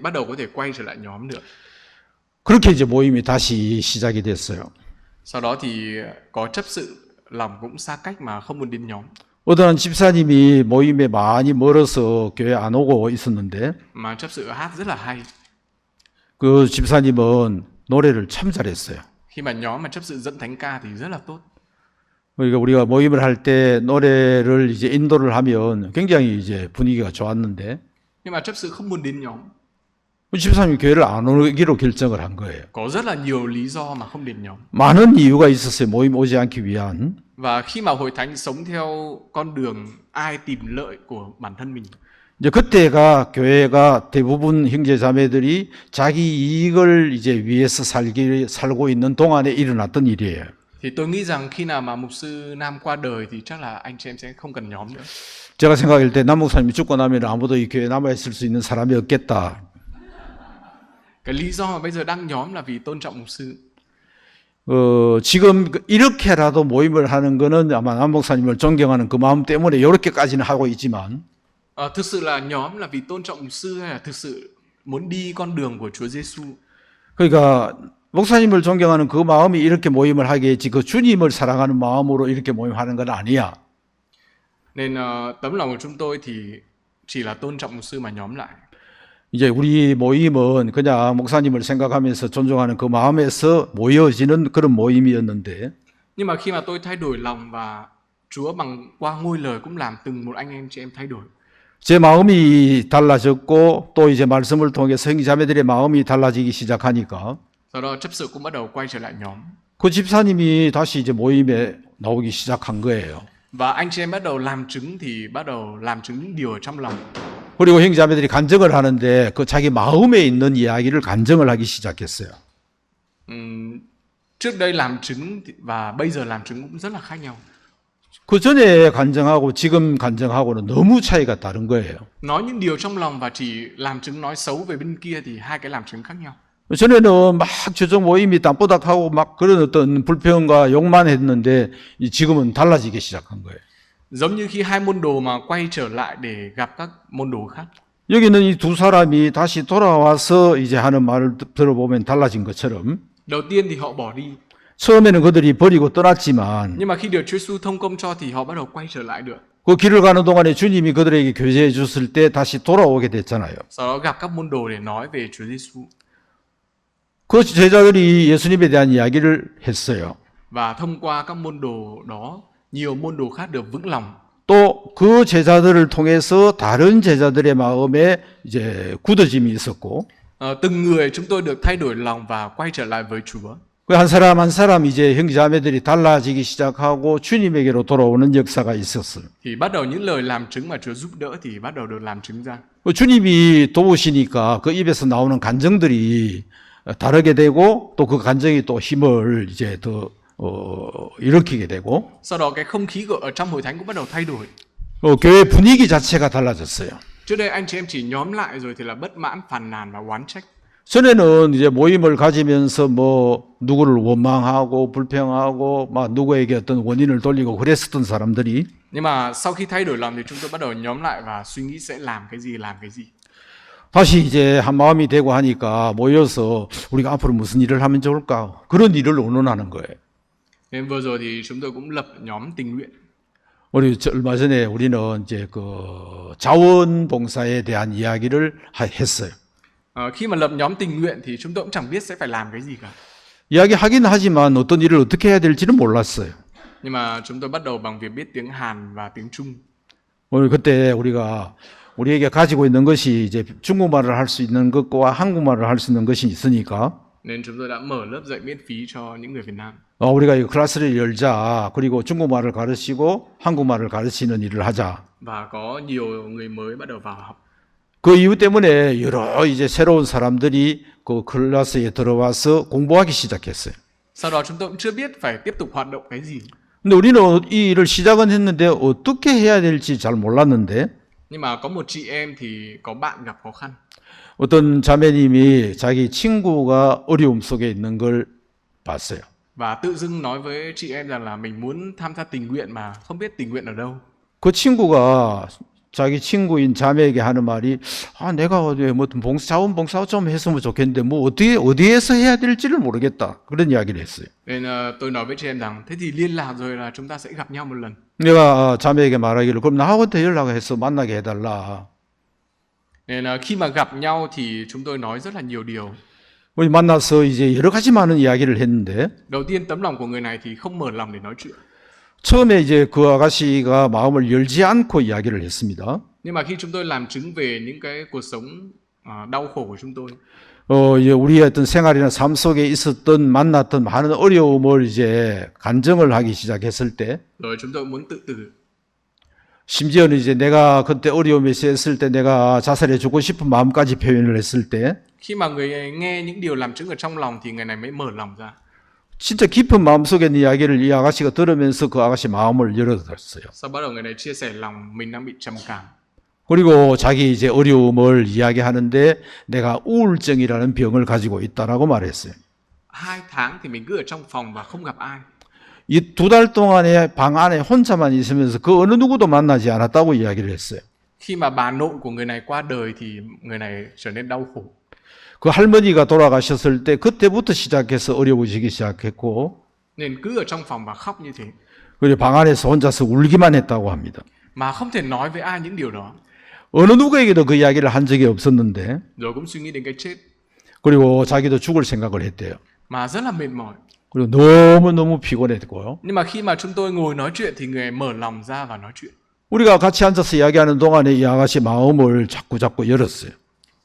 bắt đầu có thể quay trở lại nhóm được. 그렇게 이제 모임이 다시 시작이 됐어요. Sau đó thì có chấp sự lòng cũng xa cách mà không muốn đến nhóm. 어떤 한 집사님이 모임에 많이 멀어서 교회 안 오고 있었는데 Mà chấp sự hát rất là hay. 그 집사님은 노래를 참 잘했어요. Khi mà nhóm mà chấp sự dẫn thánh ca thì rất là tốt. 그러니까 우리가 모임을 할 때 노래를 이제 인도를 하면 굉장히 이제 분위기가 좋았는데 Nhưng mà chấp sự không muốn đến nhóm. 집사님이 교회를 안 오기로 결정을 한 거예요. Có rất là nhiều lý do mà không đến nhóm. 많은 이유가 있었어요. 모임 오지 않기 위한. Và khi mà hội thánh sống theo con đường ai tìm lợi của bản thân mình. 이제 그때가 교회가 대부분 형제자매들이 자기 이익을 이제 위해서 살고 있는 동안에 일어났던 일이에요. Thì tôi nghĩ rằng khi nào mà mục sư Nam qua đời thì chắc là anh chị em sẽ không cần nhóm nữa. 제가 생각할 때 남 목사님이 죽고 나면 아무도 이 교회에 남아 있을 수 있는 사람이 없겠다. Cái lý do mà bây giờ đang nhóm là vì tôn trọng mục sư. 지금 이렇게라도 모임을 하는 거는 아마 남 목사님을 존경하는 그 마음 때문에 이렇게까지는 하고 있지만 Thực sự là nhóm là vì tôn trọng mục sư hay là thực sự muốn đi con đường của Chúa Giêsu? 그러니까 목사님을 존경하는 그 마음이 이렇게 모임을 하게 했지 그 주님을 사랑하는 마음으로 이렇게 모임하는 건 아니야. Nên tấm lòng của chúng tôi thì chỉ là tôn trọng mục sư mà nhóm lại. 이제 우리 모임은 그냥 목사님을 생각하면서 존중하는 그 마음에서 모여지는 그런 모임이었는데 Nhưng mà khi mà tôi thay đổi lòng và Chúa bằng qua ngôi lời cũng làm từng một anh em chị em thay đổi. 제 마음이 달라졌고 또 이제 말씀을 통해서 형제자매들의 마음이 달라지기 시작하니까 Sau đó chấp sự cũng bắt đầu quay trở lại nhóm. 그 집사님이 다시 이제 모임에 나오기 시작한 거예요. Và anh chị em bắt đầu làm chứng thì bắt đầu làm chứng những điều ở trong lòng. 그리고 형제자매들이 간증을 하는데 그 자기 마음에 있는 이야기를 간증을 하기 시작했어요. Trước đây làm chứng và bây giờ làm chứng cũng rất là khác nhau. 그 전에 간증하고 지금 간증하고는 너무 차이가 다른 거예요. Nói những điều trong lòng và chỉ làm chứng nói xấu về bên kia thì hai cái làm chứng khác nhau. 전에는 막 주적 모임이 땀보닥하고 막 그런 어떤 불평과 욕만 했는데 지금은 달라지기 시작한 거예요. Giống như khi hai môn đồ mà quay trở lại để gặp các môn đồ khác. 여기는 이 두 사람이 다시 돌아와서 이제 하는 말을 들어보면 달라진 것처럼 Đầu tiên thì họ bỏ đi. 처음에는 그들이 버리고 떠났지만 Nhưng mà khi được Chúa Giêsu thông công cho thì họ bắt đầu quay trở lại được. 그 길을 가는 동안에 주님이 그들에게 교제해 줬을 때 다시 돌아오게 됐잖아요. Sau đó gặp các môn đồ để nói về Chúa Giêsu. 그 제자들이 예수님에 대한 이야기를 했어요. Và thông qua các môn đồ đó, nhiều môn đồ khác được vững lòng. 또 그 제자들을 통해서 다른 제자들의 마음에 이제 굳어짐이 있었고 Từng người chúng tôi được thay đổi lòng và quay trở lại với Chúa. 그 한 사람 한 사람 이제 형제자매들이 달라지기 시작하고 주님에게로 돌아오는 역사가 있었어요. Thì bắt đầu những lời làm chứng mà Chúa giúp đỡ thì bắt đầu được làm chứng ra. 주님이 도우시니까 그 입에서 나오는 간증들이 다르게 되고 또 그 간증이 또 힘을 이제 더 일으키게 되고 Sau đó cái không khí ở trong hội thánh cũng bắt đầu thay đổi. 교회 분위기 자체가 달라졌어요. Trước đây anh chị em chỉ nhóm lại rồi thì là bất mãn, phàn nàn và oán trách. 전에는 이제 모임을 가지면서 뭐 누구를 원망하고 불평하고 막 누구에게 어떤 원인을 돌리고 그랬었던 사람들이 Nhưng mà sau khi thay đổi lòng thì chúng tôi bắt đầu nhóm lại và suy nghĩ sẽ làm cái gì. 다시 이제 한 마음이 되고 하니까 모여서 우리가 앞으로 무슨 일을 하면 좋을까 그런 일을 의논하는 거예요. Nên vừa rồi thì chúng tôi cũng lập nhóm tình nguyện. 우리 얼마 전에 우리는 이제 그 자원봉사에 대한 이야기를 했어요. Khi mà lập nhóm tình nguyện thì chúng tôi cũng chẳng biết sẽ phải làm cái gì cả. 이야기하긴 하지만 어떤 일을 어떻게 해야 될지는 몰랐어요. Nhưng mà chúng tôi bắt đầu bằng việc biết tiếng Hàn và tiếng Trung. 오늘 그때 우리에게 가지고 있는 것이 이제 중국말을 할 수 있는 것과 한국말을 할 수 있는 것이 있으니까 Nên chúng tôi đã mở lớp dạy miễn phí cho những người Việt Nam. 우리가 이 클래스를 열자. 그리고 중국말을 가르치고 한국말을 가르치는 일을 하자. Và có nhiều người mới bắt đầu vào học. 그 이유 때문에 여러 이제 새로운 사람들이 그 클래스에 들어와서 공부하기 시작했어요. Sau đó chúng tôi cũng chưa biết phải tiếp tục hoạt động cái gì. 근데 우리는 이 일을 시작은 했는데 어떻게 해야 될지 잘 몰랐는데 Nhưng mà có một chị em thì có bạn gặp khó khăn. 어떤 자매님이 자기 친구가 어려움 속에 있는 걸 봤어요. Và tự dưng nói với chị em rằng là mình muốn tham gia tình nguyện mà không biết tình nguyện ở đâu. 그 친구가 자기 친구인 자매에게 하는 말이 내가 뭐 자원봉사 좀 했으면 좋겠는데 뭐 어디에서 해야 될지를 모르겠다. 그런 이야기를 했어요. Nên tôi nói với chị em rằng thế thì liên lạc rồi là chúng ta sẽ gặp nhau một lần. 내가 자매에게 말하기를 그럼 나하고 연락해서 만나게 해달라. Nên khi mà gặp nhau thì chúng tôi nói rất là nhiều điều. 우리 만나서 이제 여러 가지 많은 이야기를 했는데 Đầu tiên tấm lòng của người này thì không mở lòng để nói chuyện. 처음에 이제 그 아가씨가 마음을 열지 않고 이야기를 했습니다. Nhưng mà khi chúng tôi làm chứng về những cái cuộc sống đau khổ của chúng tôi, 이제 우리의 어떤 생활이나 삶 속에 있었던 만났던 많은 어려움을 이제 간증을 하기 시작했을 때, rồi chúng tôi muốn tự tử. 심지어는 이제 내가 그때 어려움에 있을 때 내가 자살해 주고 싶은 마음까지 표현을 했을 때, Khi mà người nghe những điều làm chứng ở trong lòng thì người này mới mở lòng ra. 진짜 깊은 마음속에 있는 이야기를 이 아가씨가 들으면서 그 아가씨 마음을 열어들었어요. Sau bắt đầu người này chia sẻ lòng mình đang bị trầm cảm. 그리고 자기 이제 어려움을 이야기하는데 내가 우울증이라는 병을 가지고 있다라고 말했어요. 2 tháng thì mình cứ ở trong phòng và không gặp ai. 이 2달 동안에 방 안에 혼자만 있으면서 그 어느 누구도 만나지 않았다고 이야기를 했어요. Khi mà bà nội của người này qua đời thì người này trở nên đau khổ. 그 할머니가 돌아가셨을 때 그때부터 시작해서 어려워지기 시작했고 Nên cứ ở trong phòng và khóc như thế. 그리고 방 안에서 혼자서 울기만 했다고 합니다. Mà không thể nói với ai những điều đó. 어느 누구에게도 그 이야기를 한 적이 없었는데 Rồi cũng suy nghĩ đến cái chết. 그리고 자기도 죽을 생각을 했대요. Mà rất là mệt mỏi. 그리고 너무너무 피곤했고요. Nhưng mà khi mà chúng tôi ngồi nói chuyện thì người mở lòng ra và nói chuyện. 우리가 같이 앉아서 이야기하는 동안에 이 아가씨 마음을 자꾸 열었어요.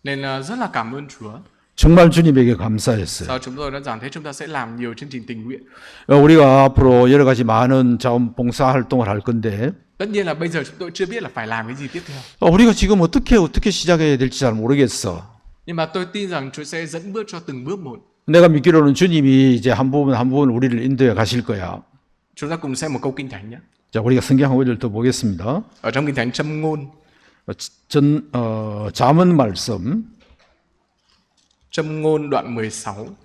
Nên rất là cảm ơn Chúa. 정말 주님에게 감사했어요. Sau chúng tôi đã giảng thế chúng ta sẽ làm nhiều chương trình tình nguyện. 우리가 앞으로 여러 가지 많은 자원봉사 활동을 할 건데 Tất nhiên là bây giờ chúng tôi chưa biết là phải làm cái gì tiếp theo. 우리가 지금 어떻게 시작해야 될지 잘 모르겠어. Nhưng mà tôi tin rằng Chúa sẽ dẫn bước cho từng bước một. 내가 믿기로는 주님이 이제 한 부분 우리를 인도해 가실 거야. Chúng ta cùng xem một câu kinh thánh nhé. 자, 우리가 성경 한 구절 더 보겠습니다. Ở trong kinh thánh Châm ngôn, 잠언 말씀, Châm ngôn đoạn 16,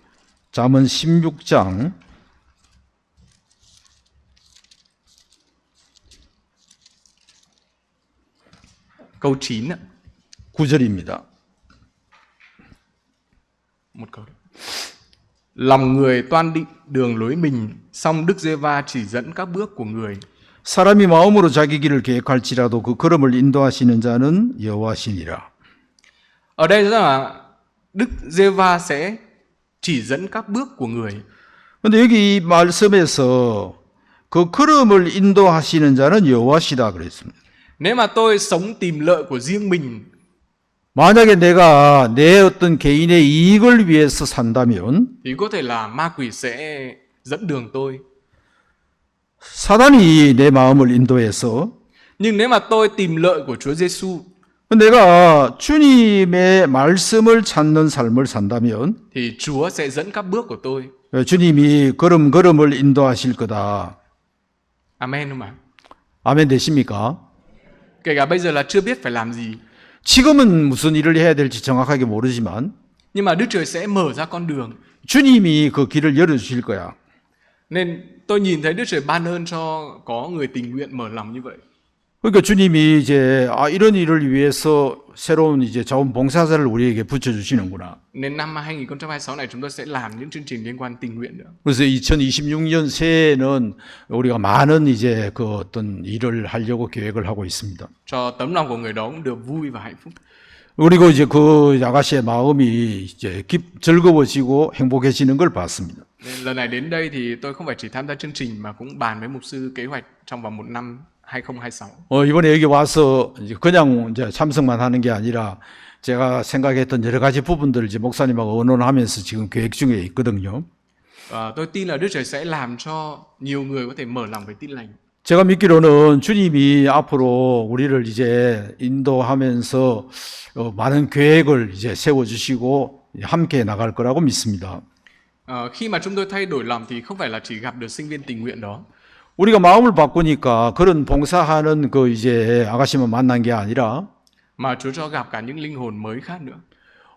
잠언 16장 câu 9 ạ. 9절입니다. Một câu. Lòng người toan định đường lối mình, song Đức Giê-va chỉ dẫn các bước của người. 사람이 마음으로 자기 길을 계획할지라도 그 걸음을 인도하시는 자는 여호와시니라. Ở đây rất là Đức Giê-va sẽ chỉ dẫn các bước của người. 근데 여기 이 말씀에서 그 걸음을 인도하시는 자는 여호와시다 그랬습니다. Nếu mà tôi sống tìm lợi của riêng mình, 만약에 내가 내 어떤 개인의 이익을 위해서 산다면 thì có thể là ma quỷ sẽ dẫn đường tôi. 사단이 내 마음을 인도해서 Nhưng nếu mà tôi tìm lợi của Chúa Giêsu 내가 주님의 말씀을 찾는 삶을 산다면 thì Chúa sẽ dẫn các bước của tôi. 주님이 걸음을 인도하실 거다. Amen không ạ? 아멘 되십니까? Kể cả bây giờ là chưa biết phải làm gì, 지금은 무슨 일을 해야 될지 정확하게 모르지만 nhưng mà Đức Trời sẽ mở ra con đường. 주님이 그 길을 열어주실 거야. Nên tôi nhìn thấy Đức Trời ban ơn cho có người tình nguyện mở lòng như vậy. 그러니까 주님이 이제 이런 일을 위해서 새로운 이제 자원봉사자를 우리에게 붙여주시는구나. Nên năm 2026 này chúng tôi sẽ làm những chương trình liên quan tình nguyện nữa. 그래서 2026년 새해에는 우리가 많은 이제 그 어떤 일을 하려고 계획을 하고 있습니다. Cho tấm lòng của người đó cũng được vui và hạnh phúc. 그리고 이제 그 아가씨의 마음이 이제 즐거워지고 행복해지는 걸 봤습니다. Nên lần này đến đây thì tôi không phải chỉ tham gia chương trình mà cũng bàn với mục sư kế hoạch trong vòng một năm 2026. 이번에 여기 와서 이제 그냥 이제 참석만 하는 게 아니라 제가 생각했던 여러 가지 부분들을 이제 목사님하고 의논하면서 지금 계획 중에 있거든요. Tôi tin là Đức Trời sẽ làm cho nhiều người có thể mở lòng với tin lành. 제가 믿기로는 주님이 앞으로 우리를 이제 인도하면서 많은 계획을 이제 세워주시고 함께 나갈 거라고 믿습니다. Khi mà chúng tôi thay đổi lòng thì không phải là chỉ gặp được sinh viên tình nguyện đó. 우리가 마음을 바꾸니까 그런 봉사하는 그 이제 아가씨만 만난 게 아니라 Mà Chúa cho gặp cả những linh hồn mới khác nữa.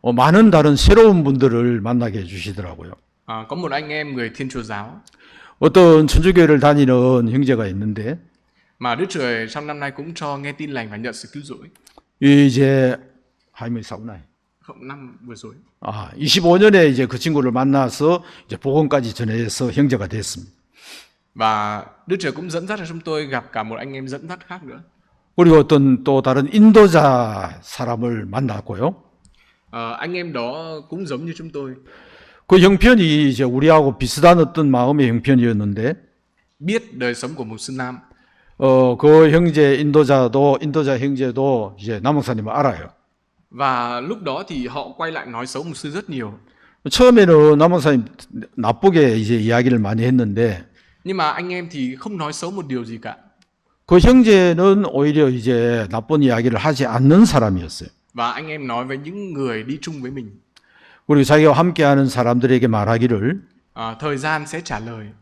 많은 다른 새로운 분들을 만나게 해주시더라고요. Có một anh em người Thiên Chúa giáo 어떤 천주교회를 다니는 형제가 있는데 mà Đức Trời trong năm nay cũng cho nghe tin lành và nhận sự cứu rỗi. 이제 26날 Không, năm vừa rồi. 25년에 이제 그 친구를 만나서 이제 복음까지 전해서 형제가 됐습니다. Và Đức Trời cũng dẫn dắt cho chúng tôi gặp cả một anh em dẫn dắt khác nữa. 그리고 어떤 또 다른 인도자 사람을 만났고요. Anh em đó cũng giống như chúng tôi. 그 형편이 이제 우리하고 비슷한 어떤 마음의 형편이었는데, Biết đời sống của mục sư Nam. 그 인도자 형제도 이제 남 목사님을 알아요. Và lúc đó thì họ quay lại nói xấu mục sư rất nhiều. 처음에는 남 목사님 나쁘게 이제 이야기를 많이 했는데, Nhưng mà anh em thì không nói xấu một điều gì cả. 그 형제는 오히려 이제 나쁜 이야기를 하지 않는 사람이었어요. Và anh em nói với những người đi chung với mình. 그리고 자기와 함께하는 사람들에게 말하기를 thời gian sẽ trả lời.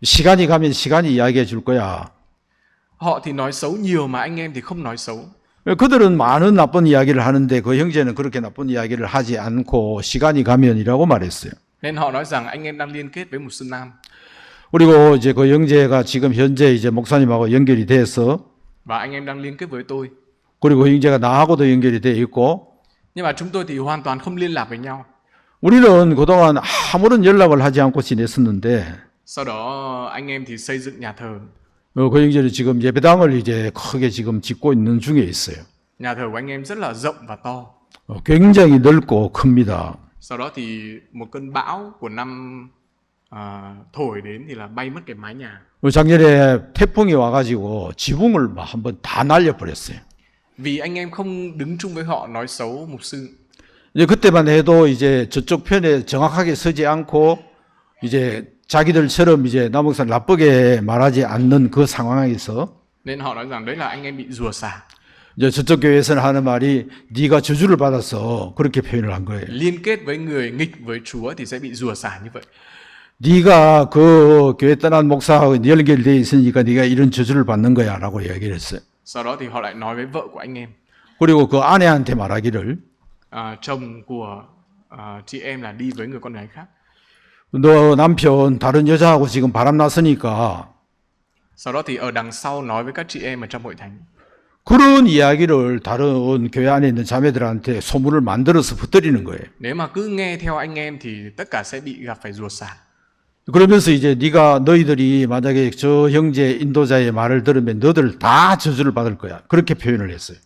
시간이 가면 시간이 이야기해 줄 거야. Họ thì nói xấu nhiều mà anh em thì không nói xấu. 그들은 많은 나쁜 이야기를 하는데 그 형제는 그렇게 나쁜 이야기를 하지 않고 시간이 가면이라고 말했어요. Nên họ nói rằng anh em đang liên kết với mục sư Nam. 그리고 이제 그 형제가 지금 현재 이제 목사님하고 연결이 돼서 Và anh em đang liên kết với tôi. 그리고 형제가 나하고도 연결이 돼 있고 Nhưng mà chúng tôi thì hoàn toàn không liên lạc với nhau. 우리는 그동안 아무런 연락을 하지 않고 지냈었는데 Sau đó anh em thì xây dựng nhà thờ. 그 형제는 지금 예배당을 이제 크게 지금 짓고 있는 중에 있어요. Nhà thờ của anh em rất là rộng và to. 굉장히 넓고 큽니다. Sau đó thì một cơn bão của năm thổi đến thì là bay mất cái mái nhà. 작년에 태풍이 와가지고 지붕을 막 한번 다 날려버렸어요. Vì anh em không đứng chung với họ nói xấu mục sư. 이제 그때만 해도 이제 저쪽 편에 정확하게 서지 않고 이제 자기들처럼 이제 남목사를 나쁘게 말하지 않는 그 상황에서 Nên họ nói rằng đấy là anh em bị rùa xả. 이제 저쪽 교회에서는 하는 말이 네가 저주를 받았어 그렇게 표현을 한 거예요. Liên kết với người nghịch với Chúa thì sẽ bị rùa xả như vậy. 네가 그 교회 떠난 목사하고 연결돼 있으니까 네가 이런 저주를 받는 거야라고 얘기를 했어요. Sau đó thì họ lại nói với vợ của anh em, 그리고 그 아내한테 말하기를 chồng của chị em là đi với người con gái khác. 너 남편 다른 여자하고 지금 바람 났으니까 Sau đó thì ở đằng sau nói với các chị em ở trong hội thánh. 그런 이야기를 다른 교회 안에 있는 자매들한테 소문을 만들어서 퍼뜨리는 거예요. Nếu mà cứ nghe theo anh em thì tất cả sẽ bị gặp phải rùa xả. 그러면서 이제 너희들이 만약에 저 형제 인도자의 말을 들으면 너들 다 저주를 받을 거야. 그렇게 표현을 했어요.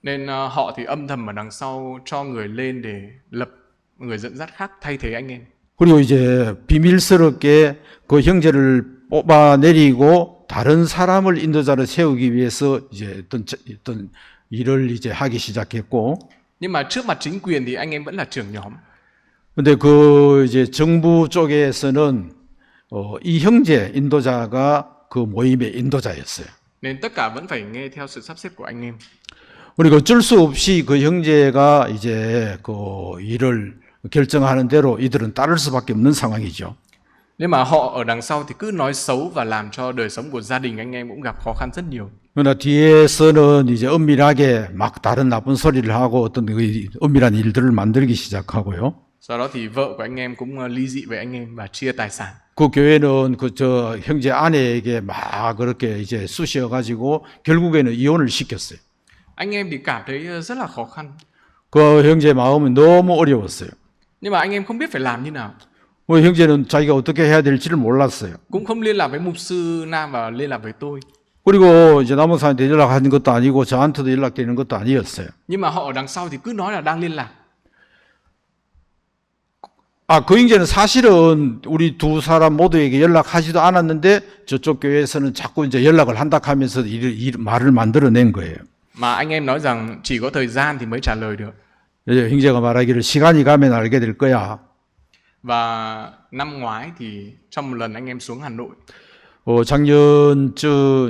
Nên họ thì âm thầm ở đằng sau cho người lên để lập người dẫn dắt khác thay thế anh em. 그리고 이제 비밀스럽게 그 형제를 뽑아내리고 다른 사람을 인도자로 세우기 위해서 이제 어떤 일을 이제 하기 시작했고. Nhưng mà trước mặt chính quyền thì anh em vẫn là trưởng nhóm. 근데 그 이제 정부 쪽에서는 이 형제 인도자가 그 모임의 인도자였어요. Nên tất cả vẫn phải nghe theo sự sắp xếp của anh em. 그리고 어쩔 수 없이 그 형제가 이제 그 일을 결정하는 대로 이들은 따를 수밖에 없는 상황이죠. Nhưng mà họ ở đằng sau thì cứ nói xấu và làm cho đời sống của gia đình anh em cũng gặp khó khăn rất nhiều. 그러나 뒤에서는 이제 은밀하게 막 다른 나쁜 소리를 하고 어떤 은밀한 일들을 만들기 시작하고요. Sau đó thì vợ của anh em cũng ly dị với anh em và chia tài sản. 그 교회는 저 형제 아내에게 막 그렇게 이제 쑤셔가지고 결국에는 이혼을 시켰어요. Anh em thì cảm thấy rất là khó khăn. 그 형제 마음은 너무 어려웠어요. Nhưng mà anh em không biết phải làm như nào. 그 형제는 자기가 어떻게 해야 될지를 몰랐어요. Cũng không liên lạc với mục sư Nam và liên lạc với tôi. 그리고 이제 남원사한테 연락하는 것도 아니고 저한테도 연락되는 것도 아니었어요. Nhưng mà họ ở đằng sau thì cứ nói là đang liên lạc. 그 형제는 사실은 우리 두 사람 모두에게 연락하지도 않았는데 저쪽 교회에서는 자꾸 이제 연락을 한다 하면서 말을 만들어낸 거예요. Mà anh em nói rằng chỉ có thời gian thì mới trả lời được. 형제가 말하기를 시간이 가면 알게 될 거야. Và năm ngoái thì trong một lần anh em xuống Hà Nội.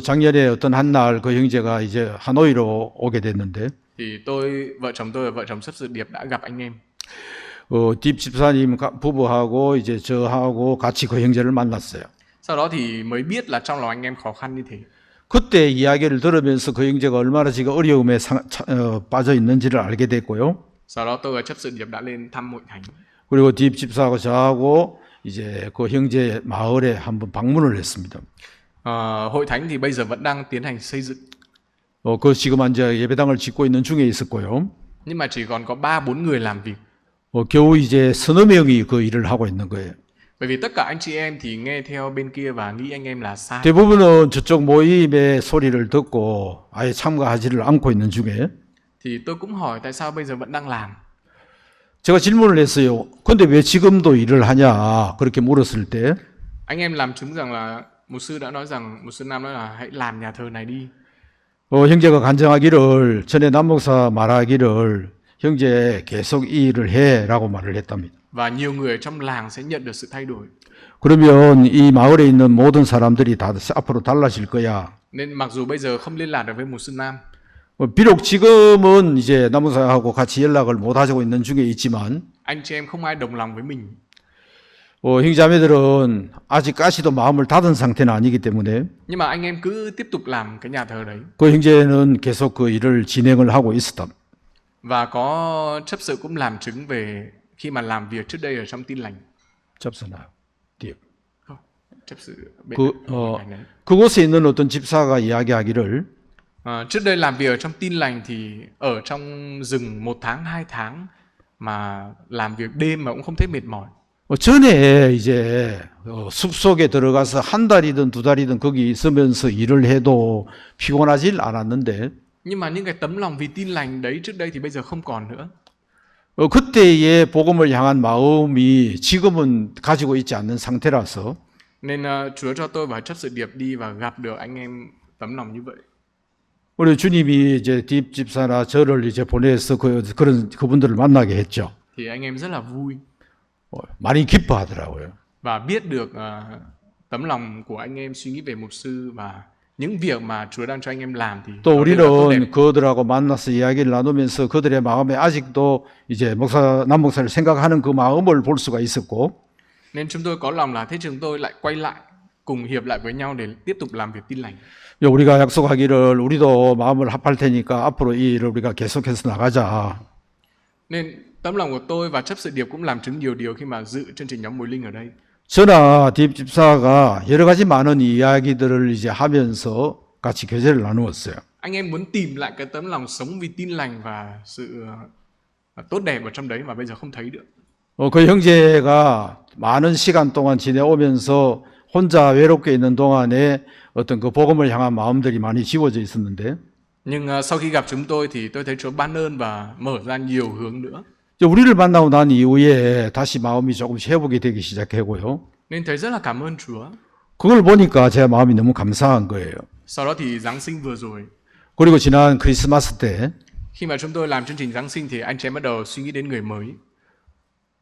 작년에 어떤 한 날 그 형제가 이제 하노이로 오게 됐는데 Thì vợ chồng tôi và vợ chồng Chấp Sự Điệp đã gặp anh em. 딥 집사님 부부하고 이제 저하고 같이 그 형제를 만났어요. Sau đó thì mới biết là trong lòng anh em khó khăn như thế. 그때 이야기를 들으면서 그 형제가 얼마나 지금 어려움에 빠져 있는지를 알게 됐고요. Sau đó tôi và Chấp Sự Điệp đã lên thăm hội thánh. 그리고 딥 집사하고 저하고 이제 그 형제 마을에 한번 방문을 했습니다. Hội thánh thì bây giờ vẫn đang tiến hành xây dựng. 그 지금 이제 예배당을 짓고 있는 중에 있었고요. Nhưng mà chỉ còn có 3-4 người làm việc. 겨우 이제 서너 명이 그 일을 하고 있는 거예요. Bởi vì tất cả anh chị em thì nghe theo bên kia và nghĩ anh em là sai. 대부분은 저쪽 모임의 소리를 듣고 아예 참가하지를 않고 있는 중에 Thì tôi cũng hỏi tại sao bây giờ vẫn đang làm. 제가 질문을 했어요. 근데 왜 지금도 일을 하냐? 그렇게 물었을 때 Anh em làm chứng rằng là mục sư Nam nói là hãy làm nhà thờ này đi. 형제가 간증하기를 전에 남목사 말하기를 형제 계속 이 일을 해라고 말을 했답니다. Và nhiều người trong làng sẽ nhận được sự thay đổi. 그러면 이 마을에 있는 모든 사람들이 다 앞으로 달라질 거야. Nên mặc dù bây giờ không liên lạc được với mục sư Nam. 비록 지금은 이제 남목사하고 같이 연락을 못 하고 있는 중에 있지만 anh chị em không ai đồng lòng với mình. 형제자매들은 아직까지도 마음을 닫은 상태는 아니기 때문에 Nhưng mà anh em cứ tiếp tục làm cái nhà thờ đấy. 그 형제는 계속 그 일을 진행을 하고 있었다. Và có chấp sự cũng làm chứng về khi mà làm việc trước đây ở trong Tin Lành. 접수나. 뒤에. Không, chấp sự bên 그, cạnh đấy. 그곳에 있는 어떤 집사가 이야기하기를 Trước đây làm việc ở trong Tin Lành thì ở trong rừng 1 tháng, 2 tháng mà làm việc đêm mà cũng không thấy mệt mỏi. 전에 이제 숲속에 들어가서 한 달이든 두 달이든 거기 있으면서 일을 해도 피곤하질 않았는데 Nhưng mà những cái tấm lòng vì Tin Lành đấy trước đây thì bây giờ không còn nữa. 그때의 복음을 향한 마음이 지금은 가지고 있지 않는 상태라서 Nên Chúa cho tôi và chấp sự điệp đi và gặp được anh em tấm lòng như vậy. 우리 주님이 이제 딥 집사나 저를 이제 보내서 그런 그분들을 만나게 했죠. Thì anh em rất là vui 많이 기뻐하더라고요. và biết được tấm lòng của anh em suy nghĩ về mục sư và những việc mà Chúa đang cho anh em làm thì 또 nó đều là tốt đẹp. 우리는 그들하고 만나서 이야기를 나누면서 그들의 마음에 아직도 이제 남 목사를 생각하는 그 마음을 볼 수가 있었고 Nên chúng tôi có lòng là thế chúng tôi lại quay lại cùng hiệp lại với nhau để tiếp tục làm việc Tin Lành. 우리가 약속하기를 우리도 마음을 합할 테니까 앞으로 이 일을 우리가 계속해서 나가자. Nên tấm lòng của tôi và chấp sự điệp cũng làm chứng nhiều điều khi mà dự chương trình nhóm mối linh ở đây. 저나 딥 집사가 여러 가지 많은 이야기들을 이제 하면서 같이 교제를 나누었어요. Anh em muốn tìm lại cái tấm lòng sống vì Tin Lành và sự tốt đẹp ở trong đấy mà bây giờ không thấy được. 그 형제가 많은 시간 동안 지내오면서 혼자 외롭게 있는 동안에 어떤 그 복음을 향한 마음들이 많이 지워져 있었는데 Nhưng sau khi gặp chúng tôi thì tôi thấy Chúa ban ơn và mở ra nhiều hướng nữa. 우리를 만나고 난 이후에 다시 마음이 조금씩 회복이 되기 시작하고요. Nên thấy rất là cảm ơn Chúa. 그걸 보니까 제 마음이 너무 감사한 거예요. Sau đó thì Giáng sinh vừa rồi, 그리고 지난 크리스마스 때 khi mà chúng tôi làm chương trình Giáng sinh thì anh chị em bắt đầu suy nghĩ đến người mới.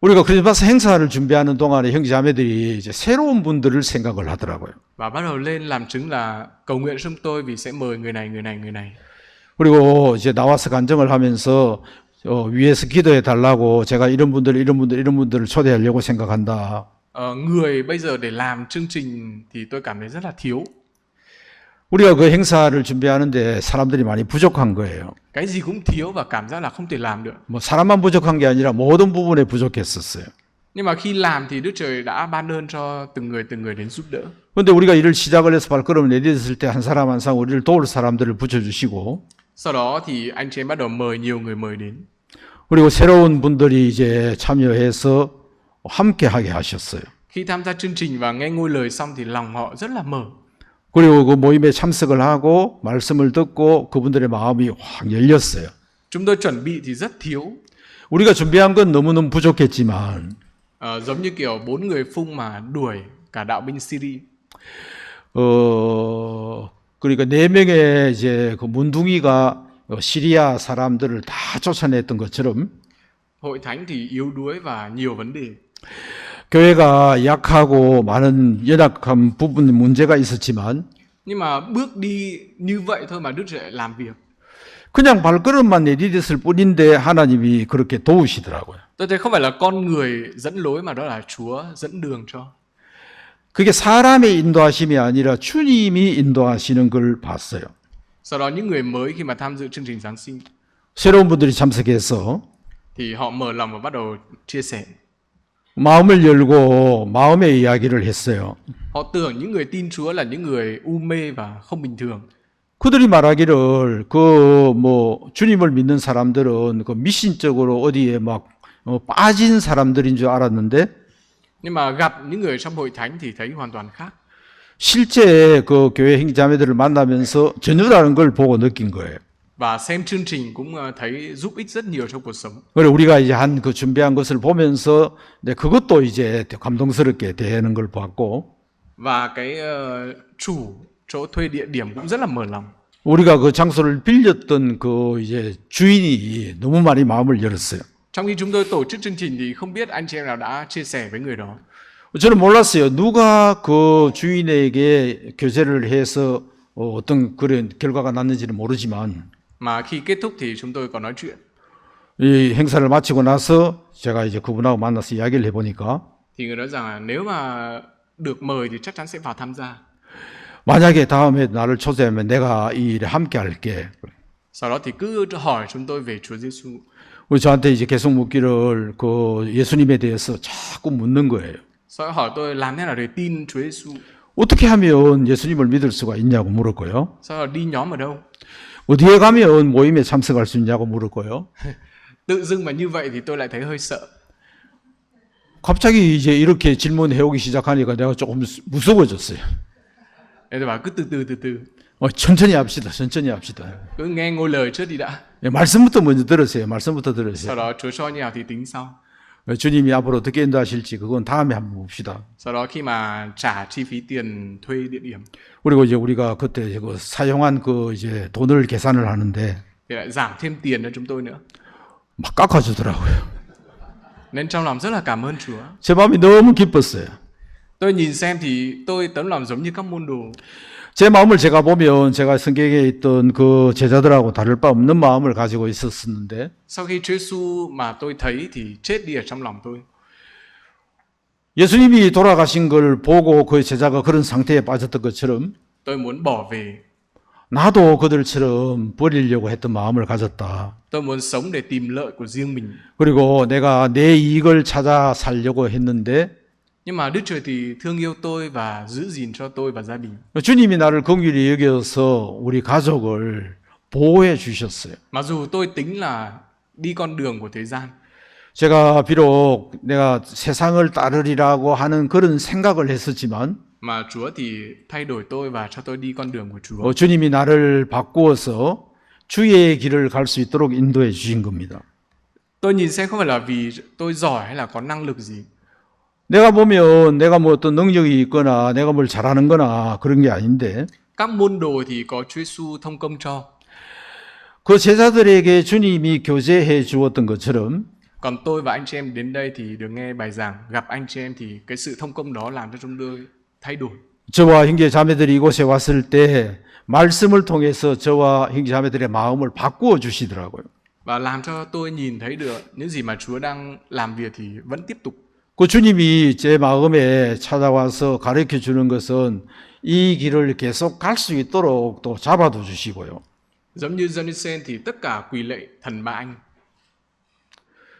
우리가 크리스마스 행사를 준비하는 동안에 형제자매들이 이제 새로운 분들을 생각을 하더라고요. Và bắt đầu lên làm chứng là cầu nguyện chúng tôi vì sẽ mời người này, người này, người này. 그리고 이제 나와서 간증을 하면서 위에서 기도해 달라고 제가 이런 분들을 초대하려고 생각한다. Người bây giờ để làm chương trình thì tôi cảm thấy rất là thiếu. 우리가 그 행사를 준비하는데 사람들이 많이 부족한 거예요. Cái gì cũng thiếu và cảm giác là không thể làm được. 뭐 사람만 부족한 게 아니라 모든 부분에 부족했었어요. Nhưng mà khi làm thì Đức Trời đã ban ơn cho từng người đến giúp đỡ. 그런데 우리가 일을 시작을 해서 발걸음을 내딛었을 때 한 사람 한 사람 우리를 도울 사람들을 붙여주시고 Sau đó thì anh chị em bắt đầu mời nhiều người mời đến. 그리고 새로운 분들이 이제 참여해서 함께 하게 하셨어요. Khi tham gia chương trình và nghe ngôi lời xong thì lòng họ rất là mở. 그리고 그 모임에 참석을 하고 말씀을 듣고 그분들의 마음이 확 열렸어요. Chúng tôi chuẩn bị thì rất thiếu. 우리가 준비한 건 너무너무 부족했지만 Giống như kiểu 4 người phung mà đuổi cả đạo binh Syria. 그러니까 4명의 이제 그 문둥이가 시리아 사람들을 다 쫓아냈던 것처럼 Hội thánh thì yếu đuối và nhiều vấn đề. 교회가 약하고 많은 연약한 부분 문제가 있었지만 Nhưng mà bước đi như vậy thôi mà Đức Trời lại làm việc. 그냥 발걸음만 내디뎠을 뿐인데 하나님이 그렇게 도우시더라고요. Tôi thấy không phải là con người dẫn lối mà đó là Chúa dẫn đường cho. 그게 사람의 인도하심이 아니라 주님이 인도하시는 걸 봤어요. Sau đó những người mới khi mà tham dự chương trình Giáng sinh 새로운 분들이 참석해서 thì họ mở lòng và bắt đầu chia sẻ. 마음을 열고 마음의 이야기를 했어요. Họ tưởng những người tin Chúa là những người u mê và không bình thường. 그들이 말하기를 주님을 믿는 사람들은 그 미신적으로 어디에 막 빠진 사람들인 줄 알았는데 Nhưng mà gặp những người trong hội thánh thì thấy hoàn toàn khác. 실제 그 교회 형제자매들을 만나면서 전유라는 걸 보고 느낀 거예요. Và xem chương trình cũng thấy giúp ích rất nhiều trong cuộc sống. 그래 우리가 이제 한 그 준비한 것을 보면서 그것도 이제 감동스럽게 대하는 걸 봤고 Và cái chủ chỗ thuê địa điểm cũng rất là mở lòng. 우리가 그 장소를 빌렸던 그 이제 주인이 너무 많이 마음을 열었어요. Trong khi chúng tôi tổ chức chương trình thì không biết anh chị em nào đã chia sẻ với người đó. 저는 몰랐어요. 누가 그 주인에게 교제를 해서 어떤 그런 결과가 났는지는 모르지만 Mà khi kết thúc thì chúng tôi có nói chuyện. 이 행사를 마치고 나서 제가 이제 그분하고 만나서 이야기를 해보니까 thì người nói rằng là nếu mà được mời thì chắc chắn sẽ vào tham gia. 만약에 다음에 나를 초대하면 내가 이 일에 함께 할게. Sau đó thì cứ hỏi chúng tôi về Chúa Giêsu. 우리 저한테 이제 계속 묻기를 그 예수님에 대해서 자꾸 묻는 거예요. Sau đó hỏi tôi làm thế nào để tin Chúa Giêsu. 어떻게 하면 예수님을 믿을 수가 있냐고 물었고요. Sau đó đi nhóm ở đâu? 어디에 가면 모임에 참석할 수 있냐고 물었고요. Tự dưng mà như vậy thì tôi lại thấy hơi sợ. 갑자기 이제 이렇게 질문해 오기 시작하니까 내가 조금 무서워졌어요. Nên tôi bảo cứ từ từ. 천천히 합시다. 천천히 합시다. Cứ nghe ngôi lời trước đi đã. 예, 말씀부터 먼저 들으세요. 말씀부터 Sau 들으세요. đó Chúa cho như nào thì tính sau. 주님이 앞으로 어떻게 인도하실지 그건 다음에 한번 봅시다. Sau đó khi mà trả chi phí tiền thuê địa điểm 그리고 이제 우리가 그때 그 사용한 그 이제 돈을 계산을 하는데 thì lại giảm thêm tiền cho chúng tôi nữa. 막 깎아주더라고요. Nên trong lòng rất là cảm ơn Chúa. 제 마음이 너무 기뻤어요. Tôi nhìn xem thì tôi tấm lòng giống như các môn đồ. 제 마음을 제가 보면 제가 성경에 있던 그 제자들하고 다를 바 없는 마음을 가지고 있었는데 Sau khi Chúa Giêsu mà tôi thấy thì chết đi ở trong lòng tôi. 예수님이 돌아가신 걸 보고 그 제자가 그런 상태에 빠졌던 것처럼 Tôi muốn bỏ về. 나도 그들처럼 버리려고 했던 마음을 가졌다. Tôi muốn sống để tìm lợi của riêng mình. 그리고 내가 내 이익을 찾아 살려고 했는데 Nhưng mà Đức Trời thì thương yêu tôi và giữ gìn cho tôi và gia đình. 주님이 나를 긍휼히 여겨서 우리 가족을 보호해 주셨어요. Mặc dù tôi tính là đi con đường của thế gian. 제가 비록 내가 세상을 따르리라고 하는 그런 생각을 했었지만 Mà Chúa thì thay đổi tôi và cho tôi đi con đường của Chúa. 주님이 나를 바꾸어서 주의 길을 갈 수 있도록 인도해 주신 겁니다. Tôi nhìn xem không phải là vì tôi giỏi hay là có năng lực gì. 내가 보면 내가 뭐 어떤 능력이 있거나 내가 뭘 잘하는 거나 그런 게 아닌데 Các môn đồ thì có Chúa Giêsu thông công cho. 그 제자들에게 주님이 교제해 주었던 것처럼 Còn tôi và anh chị em đến đây thì được nghe bài giảng, gặp anh chị em thì cái sự thông công đó làm cho chúng tôi thay đổi. 저와 형제 자매들이 이곳에 왔을 때 말씀을 통해서 저와 형제 자매들의 마음을 바꾸어 주시더라고요. Và làm cho tôi nhìn thấy được những gì mà Chúa đang làm việc thì vẫn tiếp tục. 그 주님이 제 마음에 찾아와서 가르쳐 주는 것은 이 길을 계속 갈 수 있도록 또 잡아도 주시고요. Giống như Giê-nu-sen thì tất cả quỳ lạy thần ba anh.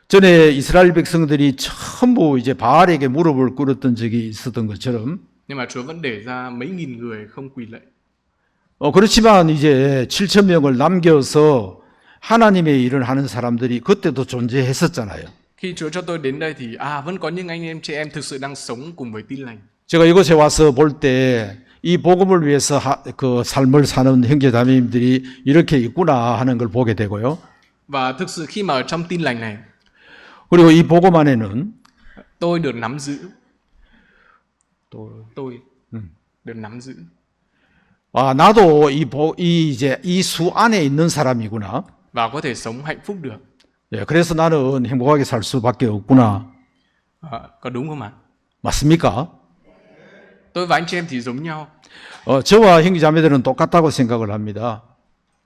전에 이스라엘 백성들이 전부 이제 바알에게 무릎을 꿇었던 적이 있었던 것처럼 Nhưng mà Chúa vẫn để ra mấy nghìn người không quỳ lạy. 그렇지만 이제 7천 명을 남겨서 하나님의 일을 하는 사람들이 그때도 존재했었잖아요. Khi Chúa cho tôi đến đây thì vẫn có những anh em chị em thực sự đang sống cùng với tin lành. 제가 이곳에 와서 볼 때 이 복음을 위해서 그 삶을 사는 형제 자매님들이 이렇게 있구나 하는 걸 보게 되고요. Và thực sự khi mà ở trong tin lành này, 그리고 이 복음 안에는 tôi được nắm giữ. Tôi được nắm giữ. 나도 이 수 안에 있는 사람이구나. Và có thể sống hạnh phúc được. 예, 그래서 나는 행복하게 살 수밖에 없구나. Có đúng không ạ? 맞습니까? Tôi và anh chị em thì giống nhau. 저와 형제 자매들은 똑같다고 생각을 합니다.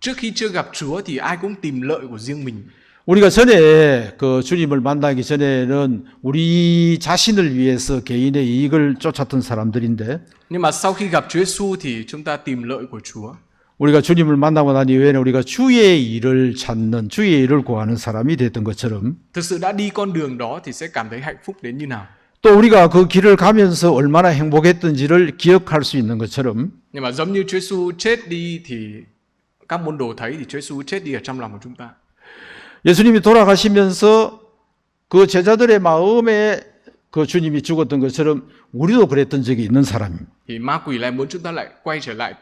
Trước khi chưa gặp Chúa thì ai cũng tìm lợi của riêng mình. 우리가 전에 그 주님을 만나기 전에는 우리 자신을 위해서 개인의 이익을 쫓았던 사람들인데 Nhưng mà sau khi gặp Chúa Giêsu thì chúng ta tìm lợi của Chúa. 우리가 주님을 만나고 난 이후에는 우리가 주의 일을 찾는 주의 일을 구하는 사람이 됐던 것처럼 Thực sự đã đi con đường đó thì sẽ cảm thấy hạnh phúc đến như nào. 또 우리가 그 길을 가면서 얼마나 행복했던지를 기억할 수 있는 것처럼 Nhưng mà giống như Chúa Giêsu chết đi thì các môn đồ thấy thì Chúa Giêsu chết đi ở trong lòng của chúng ta. 예수님이 돌아가시면서 그 제자들의 마음에 그 주님이 죽었던 것처럼 우리도 그랬던 적이 있는 사람입니다. Thì ma quỷ lại muốn chúng ta lại quay trở lại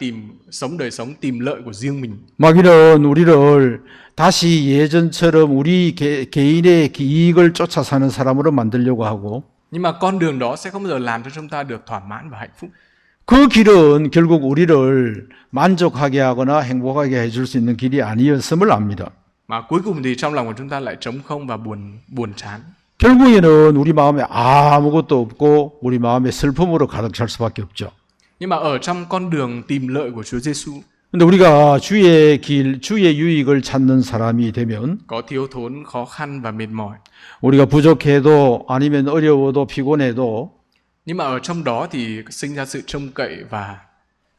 sống đời sống tìm lợi của riêng mình. 마귀는 우리를 다시 예전처럼 우리 개인의 이익을 쫓아 사는 사람으로 만들려고 하고 Nhưng mà con đường đó sẽ không bao giờ làm cho chúng ta được thỏa mãn và hạnh phúc. 그 길은 결국 우리를 만족하게 하거나 행복하게 해줄 수 있는 길이 아니었음을 압니다. Mà cuối cùng thì trong lòng của chúng ta lại trống không và buồn chán. 결국에는 우리 마음에 아무것도 없고 우리 마음에 슬픔으로 가득 찰 수밖에 없죠. Nhưng mà ở trong con đường tìm lợi của Chúa Giêsu 근데 우리가 주의 길, 주의 유익을 찾는 사람이 되면 có thiếu thốn, khó khăn và mệt mỏi. 우리가 부족해도 아니면 어려워도 피곤해도 Nhưng mà ở trong đó thì sinh ra sự trông cậy và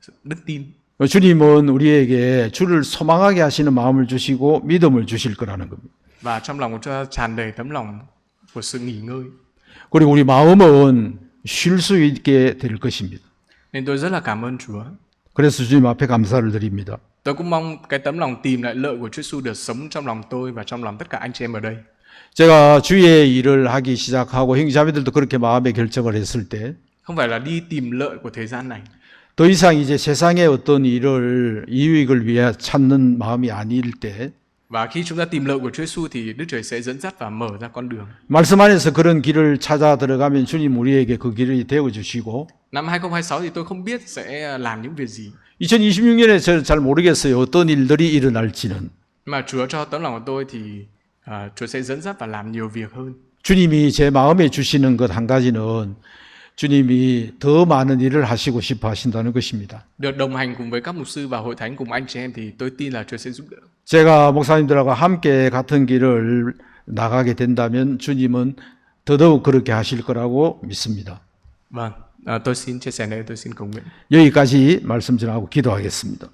sự đức tin. 주님은 우리에게 주를 소망하게 하시는 마음을 주시고 믿음을 주실 거라는 겁니다. Và trong lòng của chúng ta tràn đầy tấm lòng của sự nghỉ ngơi. 그리고 우리 마음은 쉴 수 있게 될 것입니다. Nên tôi rất là cảm ơn Chúa. 그래서 주님 앞에 감사를 드립니다. Tôi cũng mong cái tấm lòng tìm lại lợi của Chúa Giêsu được sống trong lòng tôi và trong lòng tất cả anh chị em ở đây. 제가 주의 일을 하기 시작하고 형제자매들도 그렇게 마음의 결정을 했을 때 Không phải là đi tìm lợi của thời gian này, 더 이상 이제 세상의 어떤 일을 이익을 위해 찾는 마음이 아닐 때 và khi chúng ta tìm lợi của Chúa Giêsu thì Đức Trời sẽ dẫn dắt và mở ra con đường. 말씀 안에서 그런 길을 찾아 들어가면 주님 우리에게 그 길이 되어 주시고 Năm 2026 thì tôi không biết sẽ làm những việc gì, 2026년에 저는 잘 모르겠어요. 어떤 일들이 일어날지는. mà Chúa cho tấm lòng của tôi thì Chúa sẽ dẫn dắt và làm nhiều việc hơn. 주님이 제 마음에 주시는 것 한 가지는 주님이 더 많은 일을 하시고 싶어 하신다는 것입니다. Được đồng hành cùng với các mục sư và hội thánh cùng anh chị em thì tôi tin là Chúa sẽ giúp đỡ. 제가 목사님들하고 함께 같은 길을 나가게 된다면 주님은 더더욱 그렇게 하실 거라고 믿습니다. Vâng, tôi xin chia sẻ đây, tôi xin cầu nguyện. 여기까지 말씀 전하고 기도하겠습니다.